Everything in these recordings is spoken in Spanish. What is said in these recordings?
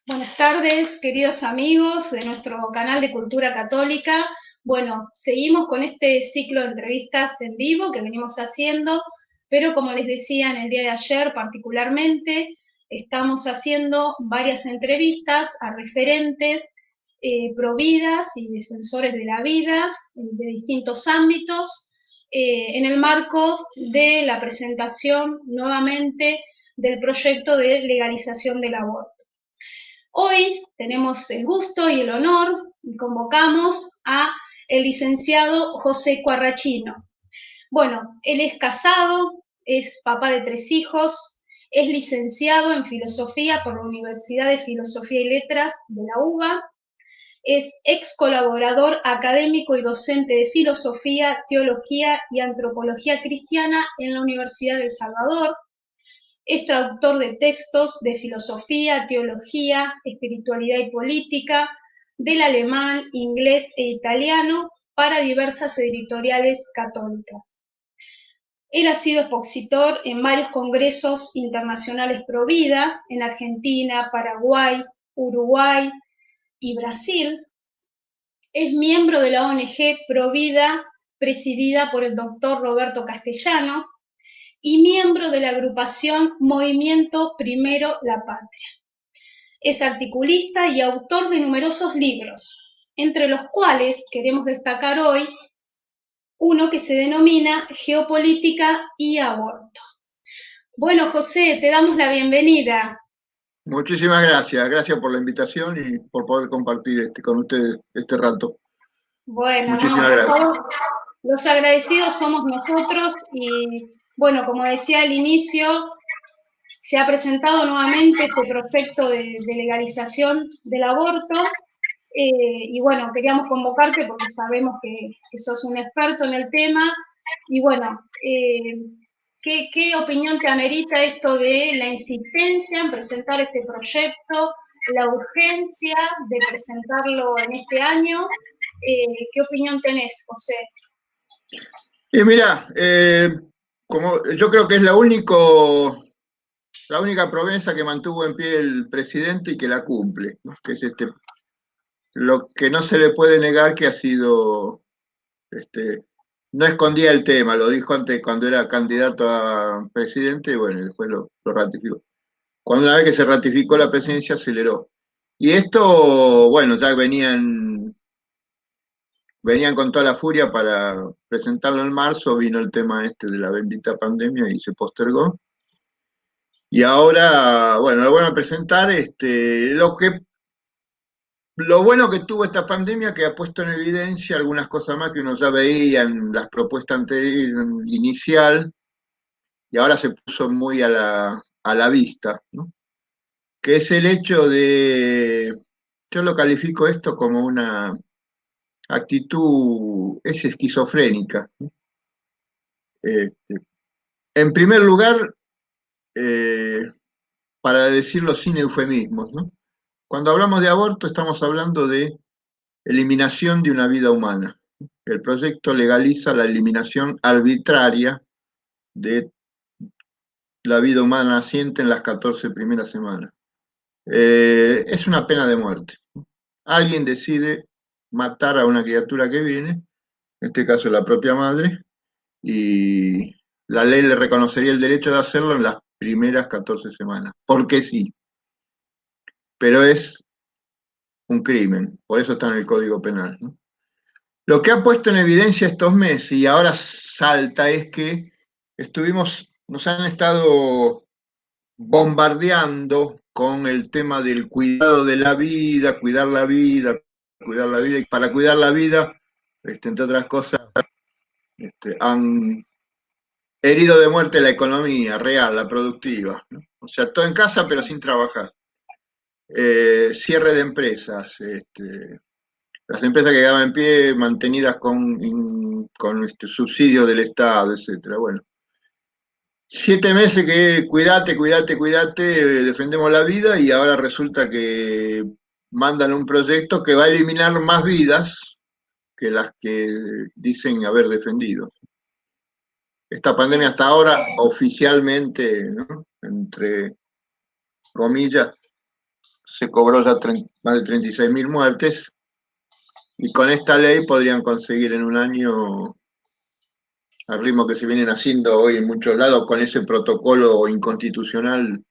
Buenas tardes, queridos amigos de nuestro canal de Cultura Católica. Bueno, seguimos con este ciclo de entrevistas en vivo que venimos haciendo, pero como les decía en el día de ayer particularmente, estamos haciendo varias entrevistas a referentes providas y defensores de la vida de distintos ámbitos, en el marco de la presentación nuevamente del proyecto de legalización del aborto. Hoy tenemos el gusto y el honor y convocamos a el licenciado José Quarrachino. Bueno, él es casado, es papá de 3 hijos, es licenciado en Filosofía por la Universidad de Filosofía y Letras de la UBA, es ex colaborador académico y docente de Filosofía, Teología y Antropología Cristiana en la Universidad de El Salvador. Es traductor de textos de filosofía, teología, espiritualidad y política, del alemán, inglés e italiano para diversas editoriales católicas. Él ha sido expositor en varios congresos internacionales pro vida en Argentina, Paraguay, Uruguay y Brasil. Es miembro de la ONG Pro Vida, presidida por el doctor Roberto Castellano, y miembro de la agrupación Movimiento Primero la Patria. Es articulista y autor de numerosos libros, entre los cuales queremos destacar hoy uno que se denomina Geopolítica y Aborto. Bueno, José, te damos la bienvenida. Muchísimas gracias, gracias por la invitación y por poder compartir con ustedes este rato. Bueno, Muchísimas por gracias. favor, los agradecidos somos nosotros y, bueno, como decía al inicio, se ha presentado nuevamente este proyecto de legalización del aborto y bueno, queríamos convocarte porque sabemos que sos un experto en el tema y bueno, ¿qué opinión te amerita esto de la insistencia en presentar este proyecto, la urgencia de presentarlo en este año? ¿Qué opinión tenés, José? Y mira, como yo creo que es la única promesa que mantuvo en pie el presidente y que la cumple, ¿no? Que es lo que no se le puede negar que ha sido, no escondía el tema, lo dijo antes cuando era candidato a presidente y bueno, después lo ratificó. Cuando una vez que se ratificó la presidencia aceleró. Y esto, bueno, ya venían con toda la furia para presentarlo en marzo, vino el tema de la bendita pandemia y se postergó. Y ahora, bueno, lo bueno a presentar, lo bueno que tuvo esta pandemia que ha puesto en evidencia algunas cosas más que uno ya veía en las propuestas inicial y ahora se puso muy a la vista, ¿no? Que es el hecho yo lo califico esto como una actitud, es esquizofrénica, ¿no? Este, en primer lugar, eh, para decirlo sin eufemismos, ¿no? Cuando hablamos de aborto estamos hablando de eliminación de una vida humana. El proyecto legaliza la eliminación arbitraria de la vida humana naciente en las 14 primeras semanas. Es una pena de muerte. Alguien decide matar a una criatura que viene, en este caso la propia madre, y la ley le reconocería el derecho de hacerlo en las primeras 14 semanas, porque sí, pero es un crimen, por eso está en el Código Penal, ¿no? Lo que ha puesto en evidencia estos meses y ahora salta es que nos han estado bombardeando con el tema del cuidado de la vida, cuidar la vida, cuidar la vida, y para cuidar la vida, entre otras cosas, han herido de muerte la economía real, la productiva, ¿no? O sea, todo en casa pero sin trabajar. Cierre de empresas, las empresas que quedaban en pie mantenidas con subsidio del Estado, etcétera. Bueno, 7 meses que cuídate, cuídate, cuídate, defendemos la vida y ahora resulta que mandan un proyecto que va a eliminar más vidas que las que dicen haber defendido. Esta pandemia hasta ahora oficialmente, ¿no?, entre comillas, se cobró ya más de 36.000 muertes, y con esta ley podrían conseguir en un año, al ritmo que se vienen haciendo hoy en muchos lados, con ese protocolo inconstitucional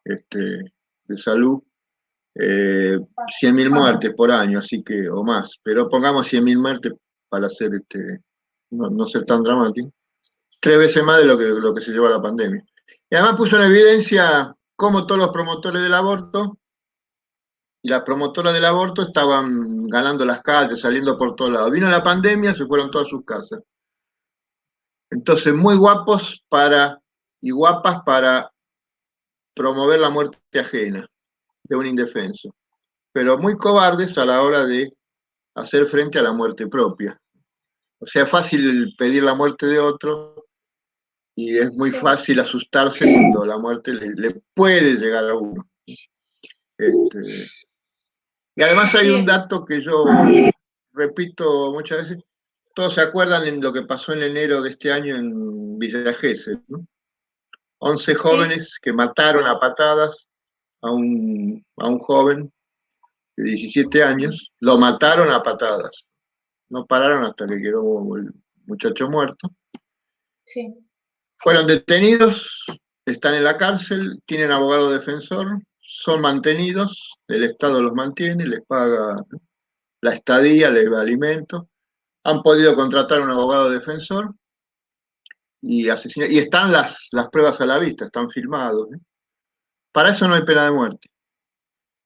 de salud, 100.000 muertes por año, así que, o más, pero pongamos 100.000 muertes para hacer no ser tan dramático, 3 veces más de lo que se llevó a la pandemia. Y además puso en evidencia cómo todos los promotores del aborto y las promotoras del aborto estaban ganando las calles, saliendo por todos lados. Vino la pandemia, se fueron todas sus casas. Entonces, muy guapos y guapas para promover la muerte ajena de un indefenso, pero muy cobardes a la hora de hacer frente a la muerte propia. O sea, es fácil pedir la muerte de otro y es muy fácil asustarse cuando la muerte le puede llegar a uno. Y además hay un dato que yo repito muchas veces. Todos se acuerdan de lo que pasó en enero de este año en Villa Gesell, ¿no? 11 jóvenes que mataron a patadas a un joven de 17 años, lo mataron a patadas. No pararon hasta que quedó el muchacho muerto. Sí. Fueron detenidos, están en la cárcel, tienen abogado defensor, son mantenidos, el Estado los mantiene, les paga la estadía, les da alimento, han podido contratar un abogado defensor y están las pruebas a la vista, están filmados. Para eso no hay pena de muerte.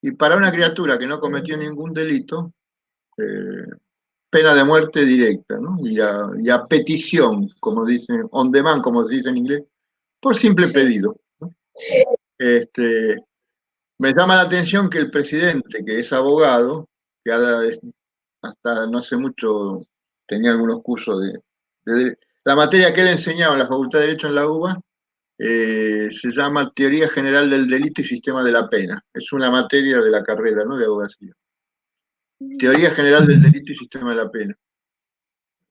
Y para una criatura que no cometió ningún delito, pena de muerte directa, ¿no? Y a petición, como dicen, on demand, como se dice en inglés, por simple pedido, ¿no? Me llama la atención que el presidente, que es abogado, que hasta no hace mucho tenía algunos cursos de la materia que él enseñaba en la Facultad de Derecho en la UBA, se llama Teoría General del Delito y Sistema de la Pena. Es una materia de la carrera, ¿no?, de abogacía. Teoría General del Delito y Sistema de la Pena.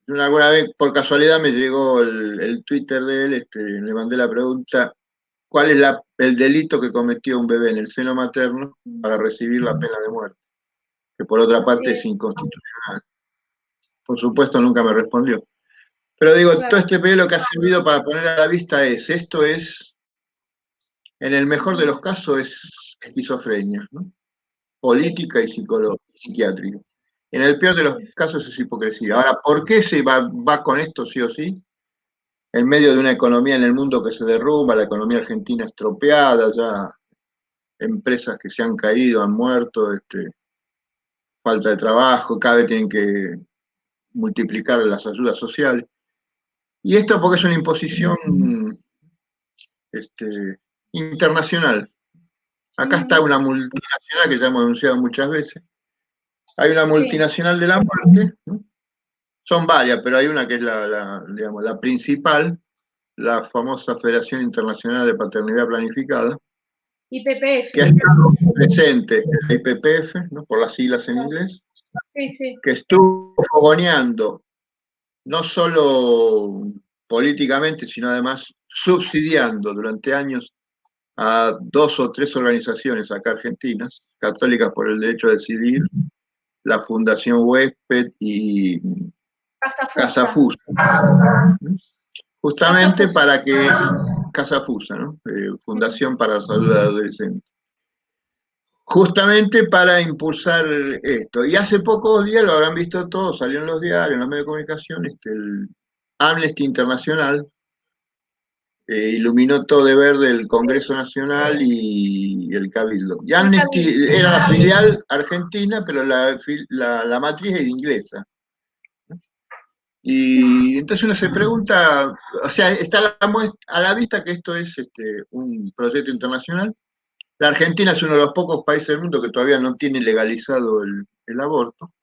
Alguna vez, por casualidad, me llegó el Twitter de él, le mandé la pregunta: ¿cuál es el delito que cometió un bebé en el seno materno para recibir la pena de muerte? Que por otra parte es inconstitucional. Por supuesto, nunca me respondió. Pero digo, todo este periodo que ha servido para poner a la vista esto es, en el mejor de los casos, es esquizofrenia, ¿no? Política y psiquiátrica. En el peor de los casos es hipocresía. Ahora, ¿por qué se va con esto sí o sí? En medio de una economía en el mundo que se derrumba, la economía argentina estropeada, ya empresas que se han caído, han muerto, falta de trabajo, cada vez tienen que multiplicar las ayudas sociales. Y esto porque es una imposición internacional. Acá está una multinacional que ya hemos anunciado muchas veces. Hay una multinacional de la muerte, ¿no? Son varias, pero hay una que es la principal, la famosa Federación Internacional de Paternidad Planificada, IPPF. que ha estado presente, la IPPF, ¿no?, por las siglas en inglés, que estuvo fogoneando no solo políticamente, sino además subsidiando durante años a 2 o 3 organizaciones acá argentinas, Católicas por el Derecho a Decidir, la Fundación Huésped y Casa Fusa. Justamente para que, Casa Fusa, ¿no? Fundación para la Salud Adolescente. Justamente para impulsar esto. Y hace pocos días, lo habrán visto todos, salió en los diarios, en los medios de comunicación, el Amnesty Internacional iluminó todo de verde el Congreso Nacional y el Cabildo. Y Amnesty era la filial argentina, pero la matriz es inglesa. Y entonces uno se pregunta, o sea, está a la vista que esto es un proyecto internacional. La Argentina es uno de los pocos países del mundo que todavía no tiene legalizado el aborto,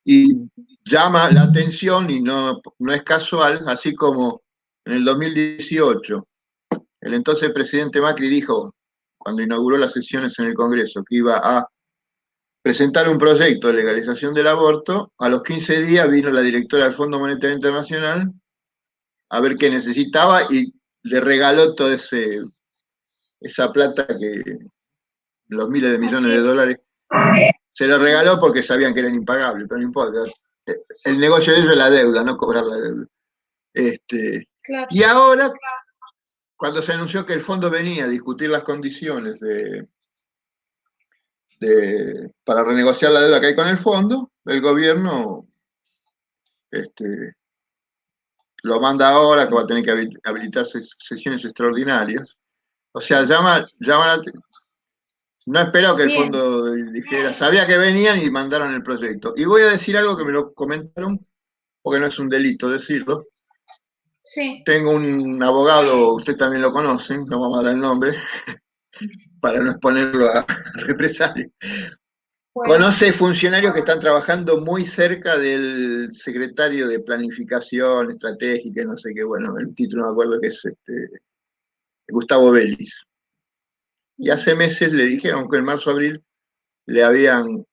y llama la atención, y no es casual, así como en el 2018 el entonces presidente Macri dijo, cuando inauguró las sesiones en el Congreso, que iba a presentar un proyecto de legalización del aborto. A los 15 días vino la directora del Fondo Monetario Internacional a ver qué necesitaba y le regaló toda esa plata que los miles de millones Así de es. dólares, se los regaló porque sabían que eran impagables, pero no importa. El negocio de ellos es la deuda, no cobrar la deuda. Claro. Y ahora, cuando se anunció que el fondo venía a discutir las condiciones para renegociar la deuda que hay con el fondo, el gobierno lo manda ahora, que va a tener que habilitar sesiones extraordinarias. O sea, no espero que el Bien, fondo dijera, sabía que venían y mandaron el proyecto. Y voy a decir algo que me lo comentaron, porque no es un delito decirlo. sí. Tengo un abogado, usted también lo conoce, no vamos a dar el nombre, para no exponerlo a represalias. Bueno, Conoce funcionarios que están trabajando muy cerca del secretario de Planificación Estratégica, no sé qué, bueno, el título no me acuerdo, que es Gustavo Vélez. Y hace meses le dijeron que en marzo-abril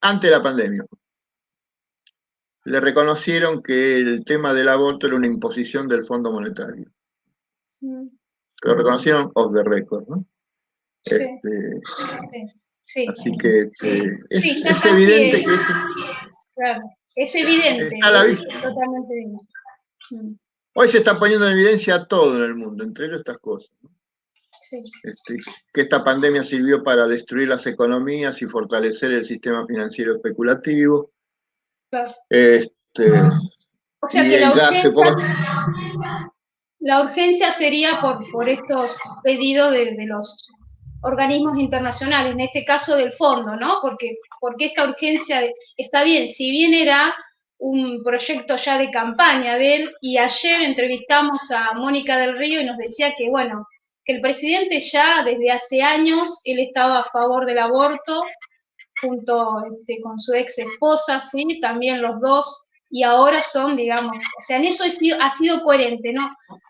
antes de la pandemia, le reconocieron que el tema del aborto era una imposición del Fondo Monetario. Lo reconocieron off the record, ¿no? sí, Este, sí, sí. así que Sí, está es casi, evidente que claro, es evidente, está a la vista. es totalmente evidente. Hoy se está poniendo en evidencia todo en el mundo, entre ellos estas cosas. Sí, Que esta pandemia sirvió para destruir las economías y fortalecer el sistema financiero especulativo. claro. Este, O sea que y ya hace poco. la urgencia sería por estos pedidos de los organismos internacionales, en este caso del fondo, ¿no? Porque esta urgencia está bien, si bien era un proyecto ya de campaña de él, y ayer entrevistamos a Mónica del Río y nos decía que, bueno, que el presidente ya desde hace años, él estaba a favor del aborto, junto con su ex esposa, ¿sí? También los dos, y ahora son, digamos, o sea, en eso ha sido coherente, ¿no?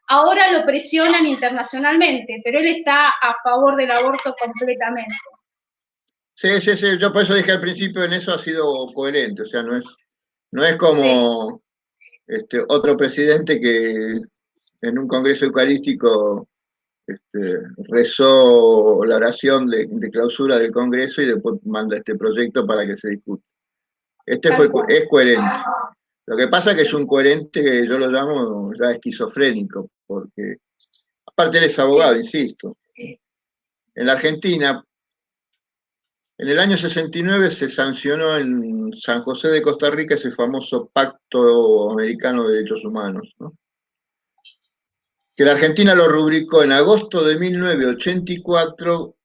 Ahora lo presionan internacionalmente, pero él está a favor del aborto completamente. Sí, sí, sí, yo por eso dije al principio, en eso ha sido coherente, o sea, no es Sí, como otro presidente que en un congreso eucarístico rezó la oración de clausura del Congreso y después manda este proyecto para que se discute. tal cual. Es coherente. Lo que pasa es que es Sí, un coherente que yo lo llamo ya esquizofrénico, porque aparte él es abogado, sí, insisto. En la sí, Argentina, en el año 69 se sancionó en San José de Costa Rica ese famoso Pacto Americano de Derechos Humanos, ¿no? Que la Argentina lo rubricó en agosto de 1984,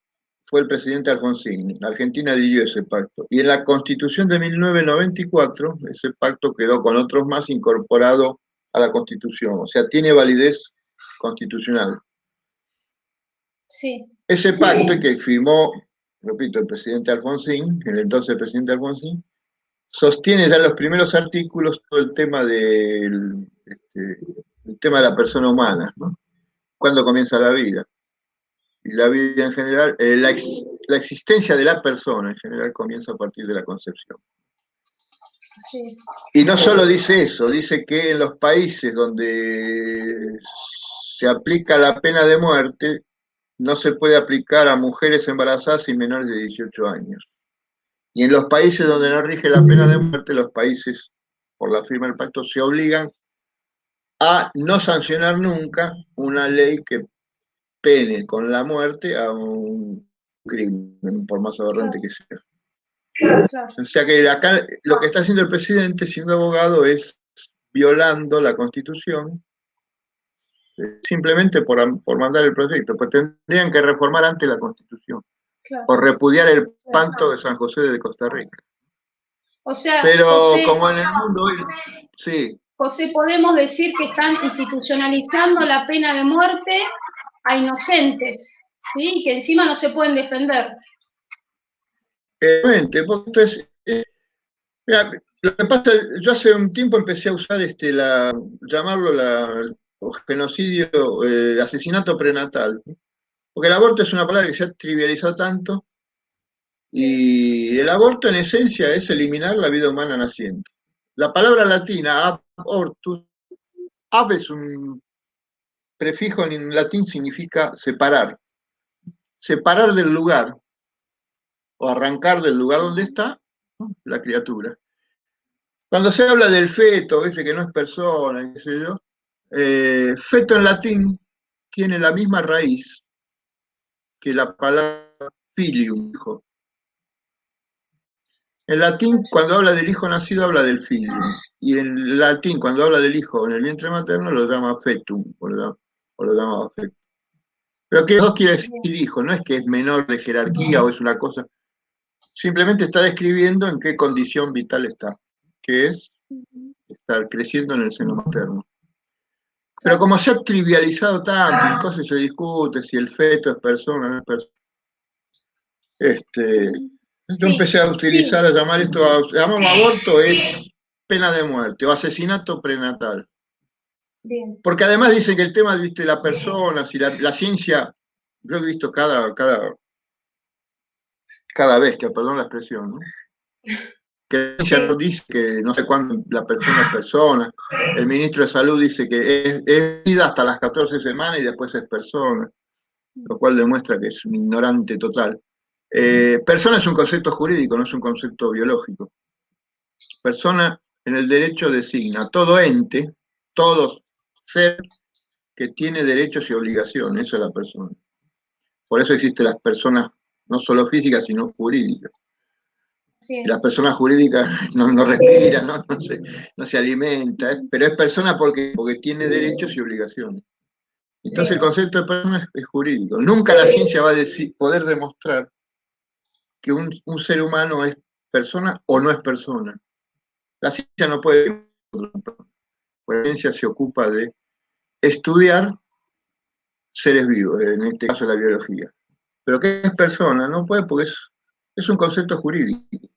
fue el presidente Alfonsín. La Argentina adhirió ese pacto. Y en la Constitución de 1994, ese pacto quedó con otros más incorporado a la Constitución. O sea, tiene validez constitucional. sí, Ese pacto que firmó, repito, el presidente Alfonsín, el entonces presidente Alfonsín, sostiene ya en los primeros artículos todo el tema el tema de la persona humana, ¿no? Cuándo comienza la vida. Y la vida en general, la existencia de la persona en general comienza a partir de la concepción. sí, Y no solo dice eso, dice que en los países donde se aplica la pena de muerte, no se puede aplicar a mujeres embarazadas y menores de 18 años. Y en los países donde no rige la pena de muerte, los países, por la firma del pacto, se obligan a no sancionar nunca una ley que pene con la muerte a un crimen, por más aberrante claro, que sea. claro. O sea que acá lo que está haciendo el presidente, siendo abogado, es violando la Constitución, simplemente por mandar el proyecto, pues tendrían que reformar antes la Constitución, Claro, o repudiar el claro. pacto de San José de Costa Rica. O sea, Pero José, como en el mundo hoy, sí, José, podemos decir que están institucionalizando la pena de muerte a inocentes, ¿sí? Que encima no se pueden defender. porque esto mira, lo que pasa, yo hace un tiempo empecé a usar llamarlo genocidio, asesinato prenatal, porque el aborto es una palabra que se ha trivializado tanto, Sí, y el aborto en esencia es eliminar la vida humana naciente. La palabra latina, abortus, ab es un prefijo en latín, significa separar, separar del lugar. o arrancar del lugar donde está, ¿no?, la criatura. Cuando se habla del feto, dice que no es persona, qué sé yo, feto en latín tiene la misma raíz que la palabra filium, hijo. En latín, cuando habla del hijo nacido, habla del filium. Y en latín, cuando habla del hijo en el vientre materno, lo llama fetum, o lo llama fetum. Pero que no quiere decir hijo, no es que es menor de jerarquía o es una cosa, simplemente está describiendo en qué condición vital está, que es estar creciendo en el seno materno. Pero como se ha trivializado tanto, entonces se discute si el feto es persona o no es persona. Yo empecé a utilizar, a llamar esto, llamamos aborto, es pena de muerte o asesinato prenatal. Bien. Porque además dicen que el tema, viste, la persona, si la ciencia, yo he visto cada bestia, perdón la expresión, ¿no? Que la ciencia no dice que no sé cuándo la persona es persona, el ministro de Salud dice que es vida hasta las 14 semanas y después es persona, lo cual demuestra que es un ignorante total. Persona es un concepto jurídico, no es un concepto biológico. Persona en el derecho designa todo ente, todo ser que tiene derechos y obligaciones, eso es la persona. Por eso existen las personas no solo físicas, sino jurídicas. Y las personas jurídicas no respiran, no se alimenta, pero es persona porque tiene derechos y obligaciones. Entonces el concepto de persona es jurídico. Nunca la ciencia va a poder demostrar que un ser humano es persona o no es persona. La ciencia no puede, la ciencia se ocupa de estudiar seres vivos, en este caso la biología. Pero ¿qué es persona? No puede porque es un concepto jurídico.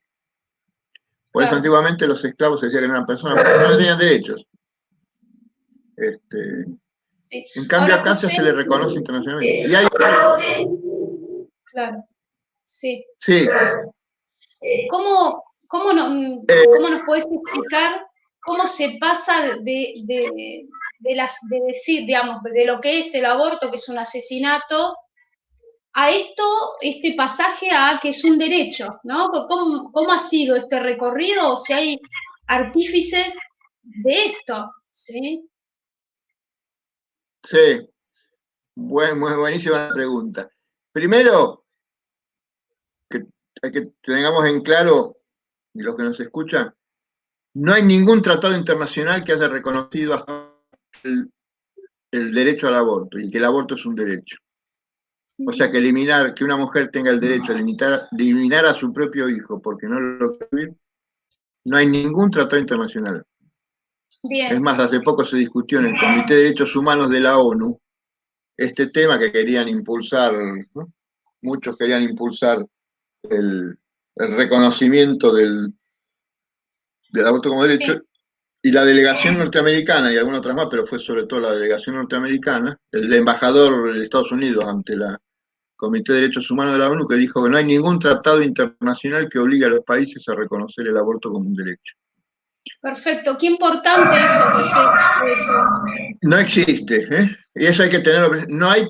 Por eso antiguamente los esclavos se decía que no eran personas porque no tenían derechos. En cambio acá ya se le reconoce internacionalmente. Y hay... Claro, sí. Sí. ¿Cómo nos puedes explicar cómo se pasa de decir, digamos, de lo que es el aborto, que es un asesinato, a este pasaje a que es un derecho, ¿no? ¿Cómo ha sido este recorrido? O si hay artífices de esto, ¿sí? Sí, muy buenísima pregunta. Primero, que tengamos en claro, y los que nos escuchan, no hay ningún tratado internacional que haya reconocido hasta el derecho al aborto, y que el aborto es un derecho. O sea que que una mujer tenga el derecho a eliminar a su propio hijo porque no lo quiere, no hay ningún tratado internacional. Bien. Es más, hace poco se discutió en el Comité de Derechos Humanos de la ONU este tema que querían impulsar, ¿no? Muchos querían impulsar el reconocimiento del aborto como derecho, sí. Y la delegación norteamericana y algunas otras más, pero fue sobre todo la delegación norteamericana, el embajador de Estados Unidos ante la Comité de Derechos Humanos de la ONU, que dijo que no hay ningún tratado internacional que obligue a los países a reconocer el aborto como un derecho. Perfecto, qué importante eso, José. No existe, ¿eh? Y eso hay que tenerlo presente. No hay,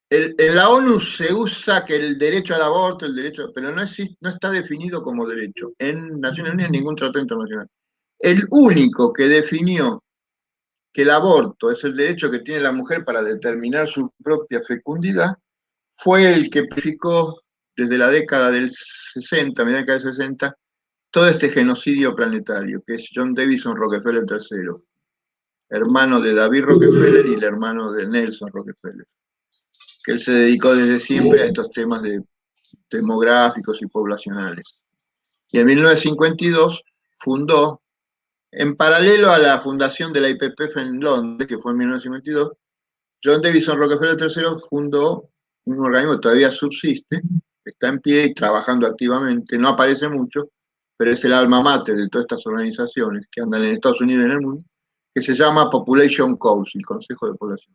en la ONU se usa que el derecho al aborto, pero no está definido como derecho. En Naciones Unidas ningún tratado internacional. El único que definió que el aborto es el derecho que tiene la mujer para determinar su propia fecundidad fue el que planificó desde la década del 60, década del 60, todo este genocidio planetario, que es John Davison Rockefeller III, hermano de David Rockefeller y el hermano de Nelson Rockefeller, que él se dedicó desde siempre a estos temas demográficos y poblacionales. Y en 1952 fundó, en paralelo a la fundación de la IPPF en Londres, que fue en 1952, John Davison Rockefeller III fundó un organismo que todavía subsiste, está en pie y trabajando activamente, no aparece mucho, pero es el alma mater de todas estas organizaciones que andan en Estados Unidos y en el mundo, que se llama Population Council, Consejo de Población.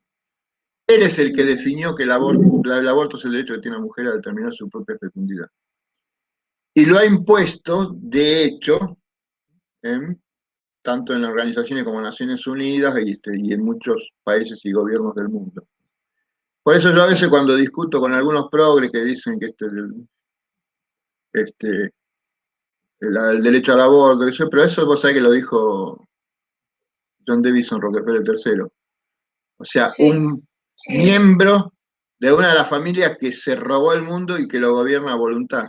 Él es el que definió que el aborto es el derecho que tiene la mujer a determinar su propia fecundidad. Y lo ha impuesto, de hecho, tanto en organizaciones como Naciones Unidas y en muchos países y gobiernos del mundo. Por eso yo a veces cuando discuto con algunos progres que dicen que este, el derecho al aborto, pero eso vos sabés que lo dijo John Davison Rockefeller III. O sea, Sí, un miembro de una de las familias que se robó el mundo y que lo gobierna a voluntad.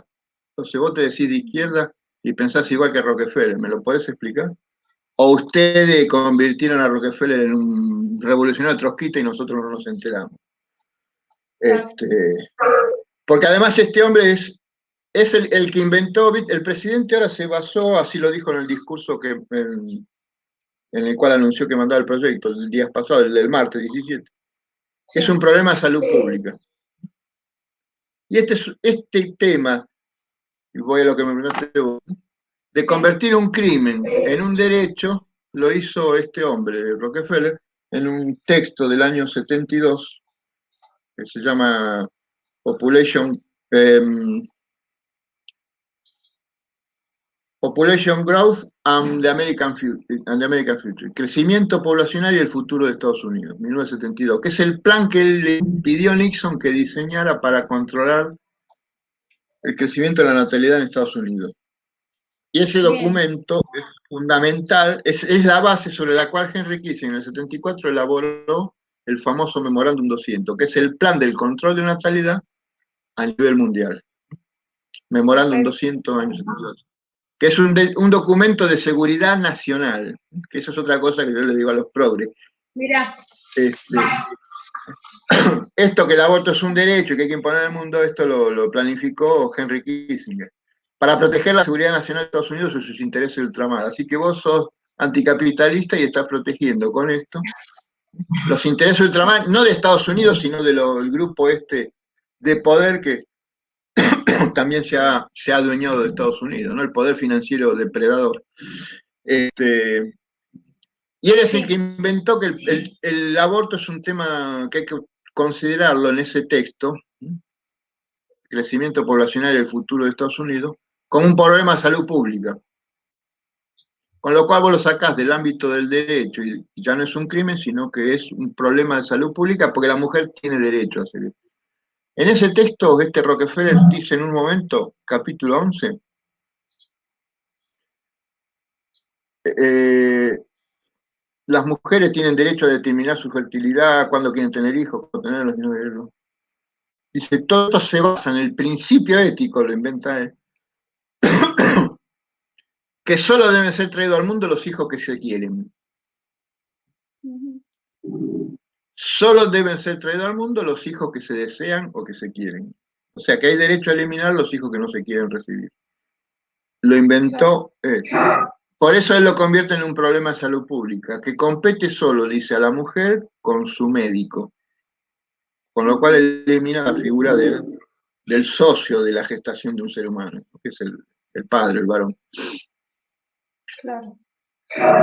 Entonces vos te decís de izquierda y pensás igual que Rockefeller, ¿me lo podés explicar? ¿O ustedes convirtieron a Rockefeller en un revolucionario trotskista y nosotros no nos enteramos? claro. Este, porque además este hombre es el que inventó, el presidente ahora se basó, así lo dijo en el discurso en el cual anunció que mandaba el proyecto el día pasado, el del martes 17. Es un Sí, problema de salud pública. Y este tema, y voy a lo que me preguntaste vos, de sí, convertir un crimen en un derecho, lo hizo este hombre, Rockefeller, en un texto del año 72, que se llama Population, Population Growth and the American Future, Crecimiento poblacional y el futuro de Estados Unidos, 1972, que es el plan que él le pidió a Nixon que diseñara para controlar el crecimiento de la natalidad en Estados Unidos. Y ese bien, documento es fundamental, es la base sobre la cual Henry Kissinger en el 74 elaboró el famoso Memorándum 200, que es el plan del control de natalidad a nivel mundial. Memorándum perfecto. 200 años, que es un documento de seguridad nacional, que eso es otra cosa que yo le digo a los progres. Mira, Este, esto que el aborto es un derecho y que hay que imponer al mundo, esto lo planificó Henry Kissinger para proteger la seguridad nacional de Estados Unidos y sus intereses de ultramar. Así que vos sos anticapitalista y estás protegiendo con esto los intereses de ultramar, no de Estados Unidos, sino del grupo este de poder que también se ha adueñado de Estados Unidos, ¿no? El poder financiero depredador. Este, y él es el que sí, inventó que el aborto es un tema que hay que considerarlo en ese texto, crecimiento poblacional y el futuro de Estados Unidos, como un problema de salud pública. Con lo cual vos lo sacás del ámbito del derecho y ya no es un crimen, sino que es un problema de salud pública porque la mujer tiene derecho a hacer eso. En ese texto, este Rockefeller dice en un momento, capítulo 11, eh, las mujeres tienen derecho a determinar su fertilidad, cuándo quieren tener hijos, cuándo tenerlos y no tenerlos. Dice, todo esto se basa en el principio ético, lo inventa él, que solo deben ser traídos al mundo los hijos que se quieren. ujú, Solo deben ser traídos al mundo los hijos que se desean o que se quieren. O sea que hay derecho a eliminar los hijos que no se quieren recibir. Lo claro, inventó él. Por eso él lo convierte en un problema de salud pública, que compete solo, dice, a la mujer con su médico. Con lo cual ujú, elimina la figura del socio de la gestación de un ser humano, que es el padre, el varón. claro,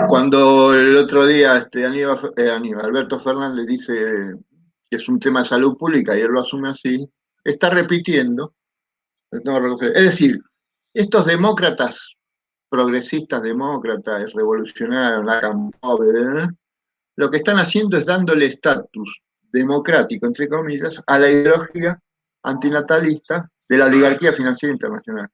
Cuando el otro día Alberto Fernández dice que es un tema de salud pública y él lo asume así, está repitiendo. Es decir, estos demócratas, progresistas demócratas, revolucionarios, la Campobel, lo que están haciendo es dándole estatus democrático, entre comillas, a la ideología antinatalista de la oligarquía financiera internacional.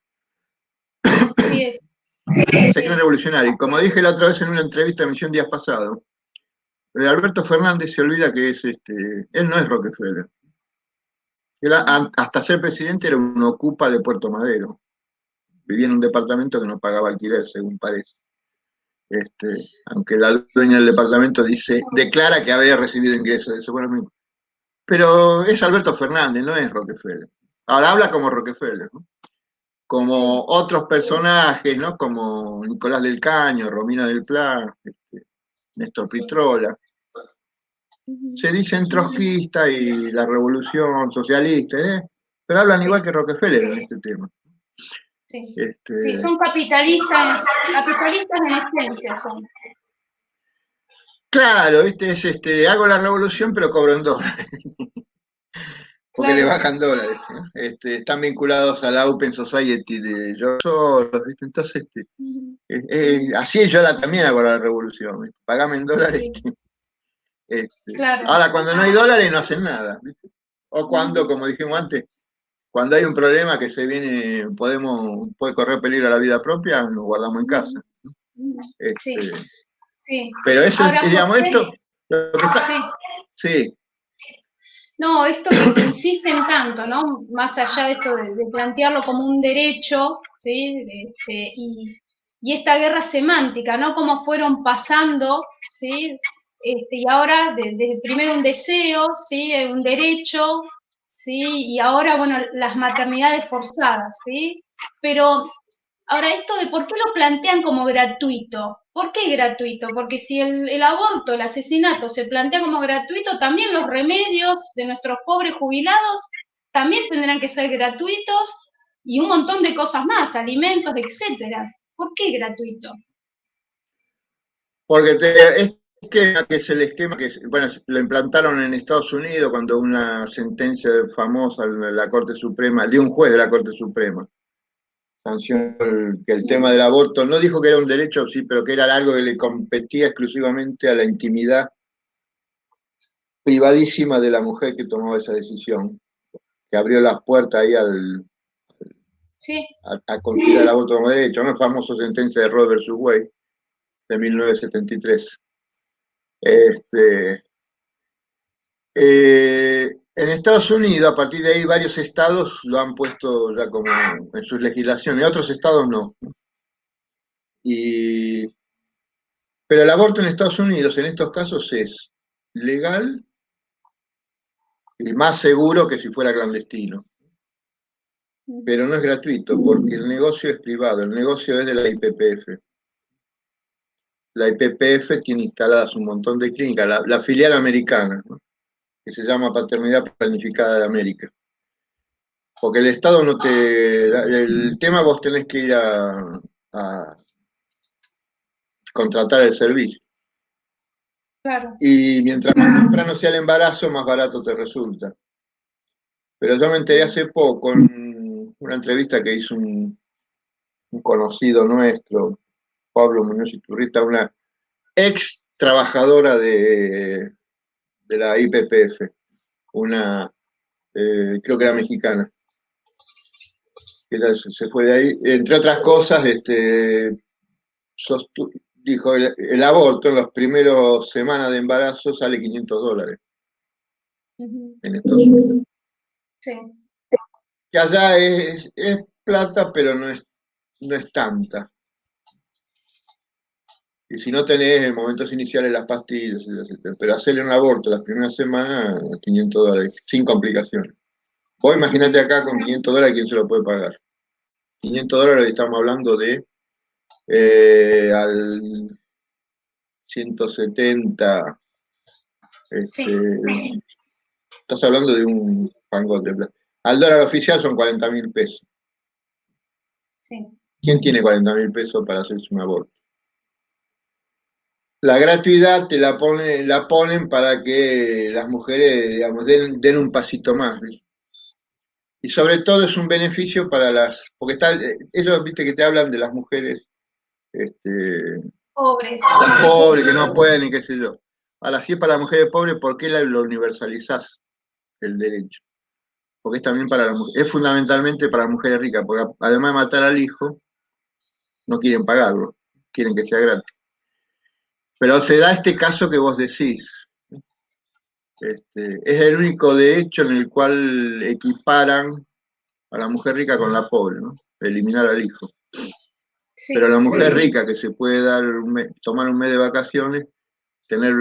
así es, Se así creen es. revolucionarios. Y como dije la otra vez en una entrevista a Misión días pasado, Alberto Fernández se olvida que él no es Rockefeller. Él, hasta ser presidente, era un ocupa de Puerto Madero. Vivía en un departamento que no pagaba alquiler, según parece. Aunque la dueña del departamento declara que había recibido ingresos de eso. Bueno, pero es Alberto Fernández, no es Rockefeller. Ahora habla como Rockefeller, ¿no? Como Sí, otros personajes, ¿no? Como Nicolás del Caño, Romina del Pla, Néstor sí. Pitrola. Ujú, Se dicen trotskista y la revolución socialista, pero hablan igual sí, que Rockefeller en este tema. sí. Sí, Este, son capitalistas, capitalistas en esencia son. claro, hago la revolución pero cobro en dólares, porque le Claro. bajan dólares, ¿no? Están vinculados a la Open Society de George Soros, ¿viste? Entonces, Ujú, así yo también hago la revolución, ¿viste? Pagame en dólares. sí, claro. Ahora, cuando no hay dólares no hacen nada, ¿viste? O cuando, Ujú, como dijimos antes, cuando hay un problema que se viene, puede correr peligro a la vida propia, nos guardamos en casa. Sí, Este, sí. pero es, Ahora, digamos, José, esto, lo que está, sí. sí, No, esto que insisten tanto, ¿no? Más allá de esto de plantearlo como un derecho, ¿sí? Y esta guerra semántica, ¿no? Cómo fueron pasando, ¿sí? Y ahora, primero un deseo, ¿sí? Un derecho, ¿sí? Y ahora, bueno, las maternidades forzadas, ¿sí? Pero ahora, esto de por qué lo plantean como gratuito. ¿Por qué gratuito? Porque si el aborto, el asesinato se plantea como gratuito, también los remedios de nuestros pobres jubilados también tendrán que ser gratuitos y un montón de cosas más, alimentos, etcétera. ¿Por qué gratuito? porque que es el esquema que, bueno, lo implantaron en Estados Unidos cuando una sentencia famosa de la Corte Suprema, de un juez de la Corte Suprema, sancionó Sí, que el tema del aborto, no dijo que era un derecho, sí, pero que era algo que le competía exclusivamente a la intimidad privadísima de la mujer que tomaba esa decisión, que abrió las puertas ahí sí, a considerar el aborto como derecho, ¿no? La famosa sentencia de Roe versus Wade de 1973. Este, en Estados Unidos, a partir de ahí, varios estados lo han puesto ya como en sus legislaciones, otros estados no. Y, pero el aborto en Estados Unidos, en estos casos, es legal y más seguro que si fuera clandestino. Pero no es gratuito porque el negocio es privado, el negocio es de la IPPF. La IPPF tiene instaladas un montón de clínicas, la filial americana, ¿no? Que se llama Paternidad Planificada de América. Porque el Estado no te... El tema vos tenés que ir a contratar el servicio. claro. Y mientras más temprano sea el embarazo, más barato te resulta. Pero yo me enteré hace poco en una entrevista que hizo un conocido nuestro, Pablo Muñoz Iturrita, una ex trabajadora de la IPPF, una, creo que era mexicana, que se fue de ahí. Entre otras cosas, dijo, el aborto en las primeras semanas de embarazo sale $500 en Estados Unidos. Sí, Que allá es plata, pero no es tanta. Y si no tenés en momentos iniciales las pastillas, pero hacerle un aborto las primeras semanas, $500, sin complicaciones. Vos imagínate acá con $500 quién se lo puede pagar. $500 estamos hablando de al 170, sí, estás hablando de un pangote de plata. Al dólar oficial son 40.000 pesos. sí. ¿Quién tiene 40.000 pesos para hacerse un aborto? La gratuidad la ponen para que las mujeres, digamos, den un pasito más. ¿Viste? Y sobre todo es un beneficio para porque ellos, viste, que te hablan de las mujeres, Pobres. las pobres que no pueden y qué sé yo. Ahora, si es para las mujeres pobres, ¿por qué lo universalizás el derecho? Porque es también para es fundamentalmente para las mujeres ricas, porque además de matar al hijo, no quieren pagarlo, quieren que sea gratis. Pero se da este caso que vos decís. Es el único derecho en el cual equiparan a la mujer rica con la pobre, ¿no? Eliminar al hijo. Pero Sí, la mujer rica que se puede tomar un mes de vacaciones, tener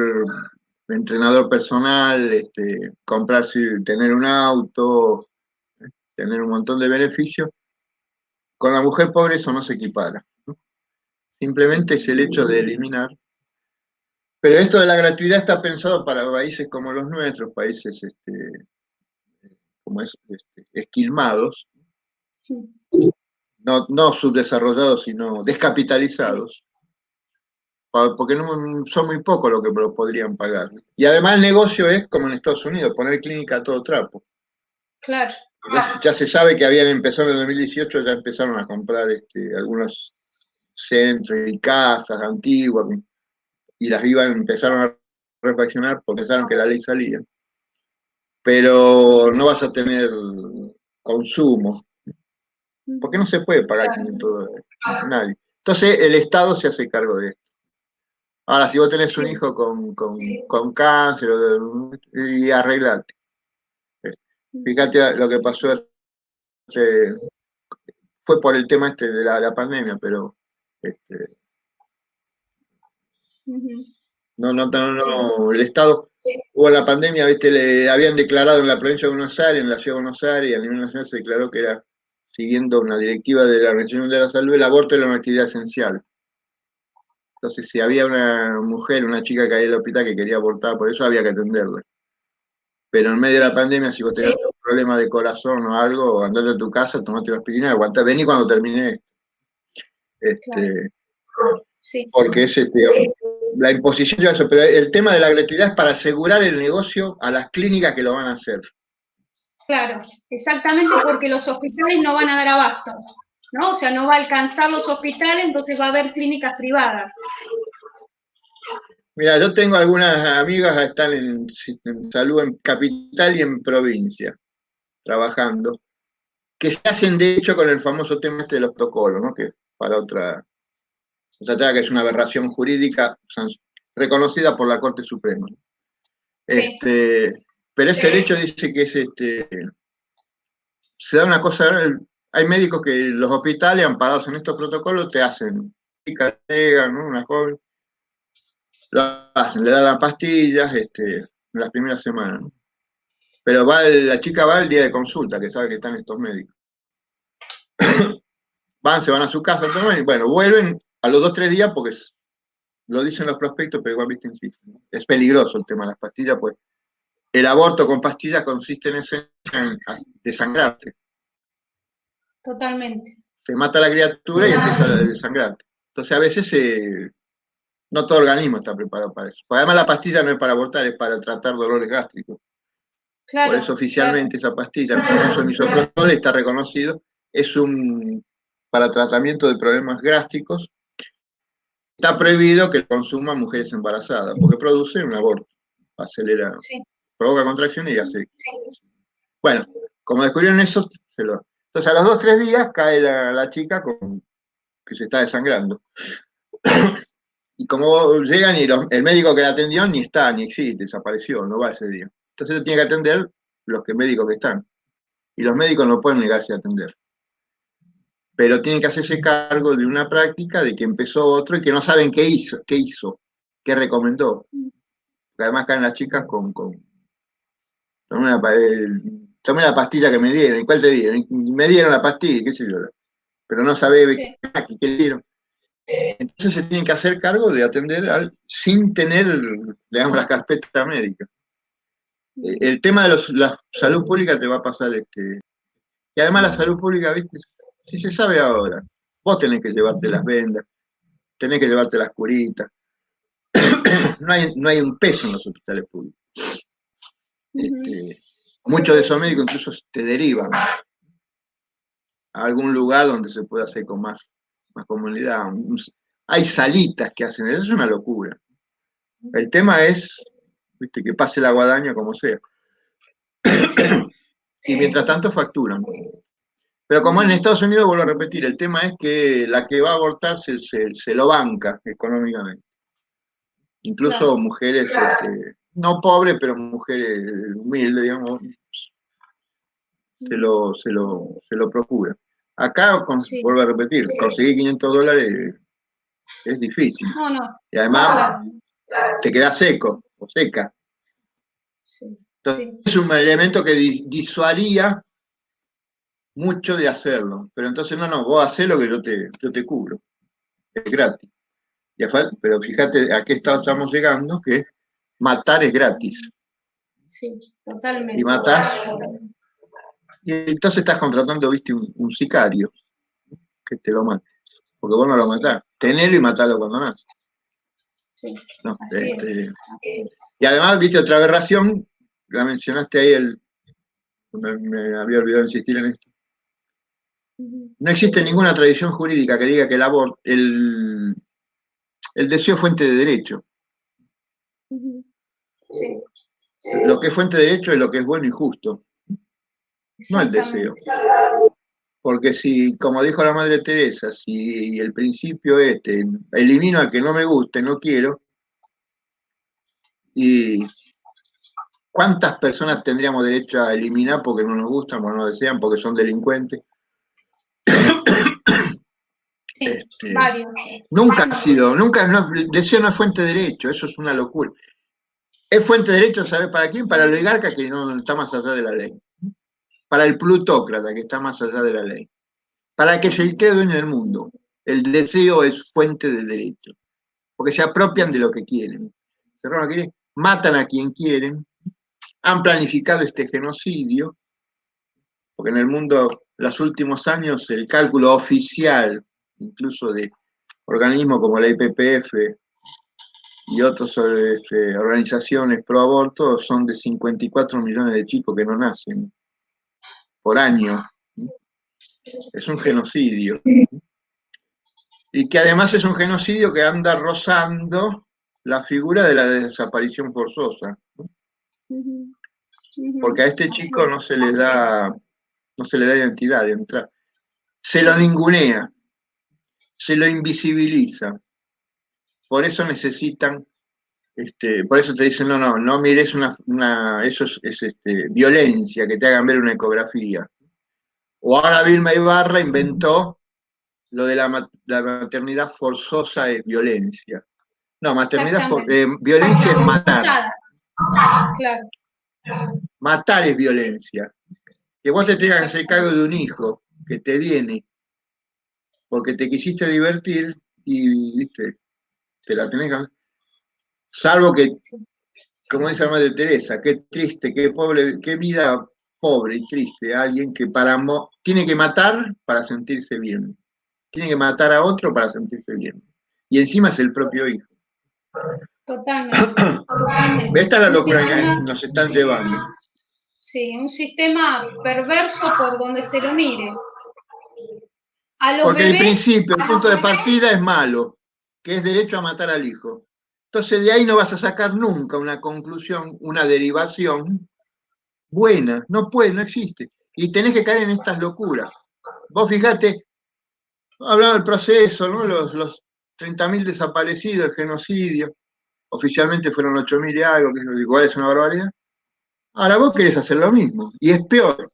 entrenador personal, comprarse, tener un auto, tener un montón de beneficios, con la mujer pobre eso no se equipara. ¿No? Simplemente es el hecho de eliminar. Pero esto de la gratuidad está pensado para países como los nuestros, países como esquilmados, no subdesarrollados, sino descapitalizados, porque no, son muy pocos los que lo podrían pagar. Y además el negocio es, como en Estados Unidos, poner clínica a todo trapo. claro. Ya se sabe que habían empezado en el 2018, ya empezaron a comprar algunos centros y casas antiguas, y empezaron a refaccionar porque pensaron que la ley salía. Pero no vas a tener consumo, porque no se puede pagar $500, nadie. Entonces el Estado se hace cargo de esto. Ahora, si vos tenés un hijo con cáncer y arreglate. Fíjate lo que pasó, fue por el tema este de la pandemia, pero no, el Estado, hubo la pandemia, ¿viste? Le habían declarado en la provincia de Buenos Aires, en la ciudad de Buenos Aires, y a nivel nacional se declaró que era, siguiendo una directiva de la Organización Mundial de la Salud, el aborto era una actividad esencial. Entonces, si había una mujer, una chica que caía en el hospital que quería abortar, por eso había que atenderla. Pero en medio de la pandemia, si vos tenés un problema de corazón o algo, andate a tu casa, tomate la aspirina, aguantá, vení cuando termine porque es la imposición de eso, pero el tema de la gratuidad es para asegurar el negocio a las clínicas que lo van a hacer. Claro, exactamente, porque los hospitales no van a dar abasto, ¿no? O sea, no va a alcanzar los hospitales, entonces va a haber clínicas privadas. Mira, yo tengo algunas amigas que están en salud en capital y en provincia, trabajando, que se hacen de hecho con el famoso tema este de los protocolos, ¿no? Que para otra, o sea, que es una aberración jurídica reconocida por la Corte Suprema. Sí. Pero ese derecho dice que es se da una cosa, hay médicos que los hospitales amparados en estos protocolos te hacen, ¿no? Una joven, lo hacen, le dan pastillas en las primeras semanas, ¿no? Pero la chica va el día de consulta, que sabe que están estos médicos. Se van a su casa, y bueno, vuelven a los 2 o 3 días porque lo dicen los prospectos, pero igual, viste, insisten, ¿no? Es peligroso el tema de las pastillas, pues el aborto con pastillas consiste en desangrarte. Totalmente. Se mata a la criatura y empieza a desangrarte. Entonces a veces no todo organismo está preparado para eso. Porque además la pastilla no es para abortar, es para tratar dolores gástricos. Claro, por eso oficialmente esa pastilla, el famoso misoprostol, está reconocido, es para tratamiento de problemas gástricos. Está prohibido que lo consuman mujeres embarazadas, porque produce un aborto, acelera, provoca contracciones y hace. Bueno, como descubrieron eso, entonces a los 2 o 3 días cae la chica que se está desangrando. Y como llegan y el médico que la atendió ni está, ni existe, desapareció, no va ese día. Entonces se tiene que atender los médicos que están. Y los médicos no pueden negarse a atender. Pero tienen que hacerse cargo de una práctica de que empezó otro y que no saben qué hizo, qué recomendó. Porque además caen las chicas tomé la pastilla que me dieron. ¿Y cuál te dieron? Me dieron la pastilla, qué sé yo. Pero no sabe qué le dieron. Entonces se tienen que hacer cargo de atender sin tener, digamos, las carpetas médicas. El tema de la salud pública te va a pasar y además la salud pública, ¿viste? Si se sabe ahora, vos tenés que llevarte las vendas, tenés que llevarte las curitas. No hay un peso en los hospitales públicos. Muchos de esos médicos incluso te derivan a algún lugar donde se pueda hacer con más comunidad. Hay salitas que hacen, eso es una locura. El tema es, viste, que pase la guadaña como sea. Y mientras tanto facturan. Pero como en Estados Unidos, vuelvo a repetir, el tema es que la que va a abortar se lo banca económicamente. Incluso mujeres, no pobres, pero mujeres humildes, digamos, se lo procura. Acá, vuelvo a repetir, conseguir $500 es difícil. Y además te queda seco o seca. Entonces, es un elemento que disuaría mucho de hacerlo. Pero entonces, no, vos hacés lo que yo te cubro. Es gratis. Pero fíjate a qué estado estamos llegando, que matar es gratis. Sí, totalmente. Y matás. Y entonces estás contratando, viste, un sicario que te lo mate. Porque vos no lo matás. Tenelo y matalo cuando nace. Sí, No, así es. Y además, viste, otra aberración, la mencionaste ahí, me había olvidado de insistir en esto. No existe ninguna tradición jurídica que diga que el deseo es fuente de derecho. Sí. Lo que es fuente de derecho es lo que es bueno y justo. no el deseo. Porque si, como dijo la Madre Teresa, si el principio elimino al que no me guste, no quiero, y ¿cuántas personas tendríamos derecho a eliminar porque no nos gustan, porque no nos desean, porque son delincuentes? Sí, varios. Nunca ha sido, el deseo no es fuente de derecho, eso es una locura. Es fuente de derecho, ¿sabes para quién? Para el oligarca que no está más allá de la ley. Para el plutócrata que está más allá de la ley. Para que se cree dueño del mundo. El deseo es fuente de derecho. Porque se apropian de lo que quieren. Se roban lo que quieren, matan a quien quieren, han planificado este genocidio, porque en el mundo, los últimos años, el cálculo oficial, incluso de organismos como la IPPF y otras organizaciones pro aborto, son de 54 millones de chicos que no nacen por año. Es un genocidio. Y que además es un genocidio que anda rozando la figura de la desaparición forzosa. Porque a este chico no se le da identidad de entrar. Se lo ningunea, se lo invisibiliza. Por eso necesitan, por eso te dicen, no mires eso es violencia, que te hagan ver una ecografía. O ahora Vilma Ibarra inventó lo de la maternidad forzosa es violencia. No, violencia es matar. Claro. Matar es violencia. Que vos te tengas que hacer cargo de un hijo que te viene porque te quisiste divertir y, viste, te la tenés que... Salvo que, como dice la Madre Teresa, qué triste, qué pobre, qué vida pobre y triste, alguien que tiene que matar para sentirse bien. Tiene que matar a otro para sentirse bien. Y encima es el propio hijo. Totalmente. Esta es la locura que nos están llevando. Sí, un sistema perverso por donde se lo mire. Porque el principio, el punto de partida es malo, que es derecho a matar al hijo. Entonces de ahí no vas a sacar nunca una conclusión, una derivación buena. No puede, no existe. Y tenés que caer en estas locuras. Vos fijate, hablaba del proceso, ¿no? Los 30.000 desaparecidos, el genocidio. Oficialmente fueron 8.000 y algo, que igual es una barbaridad. Ahora vos querés hacer lo mismo, y es peor.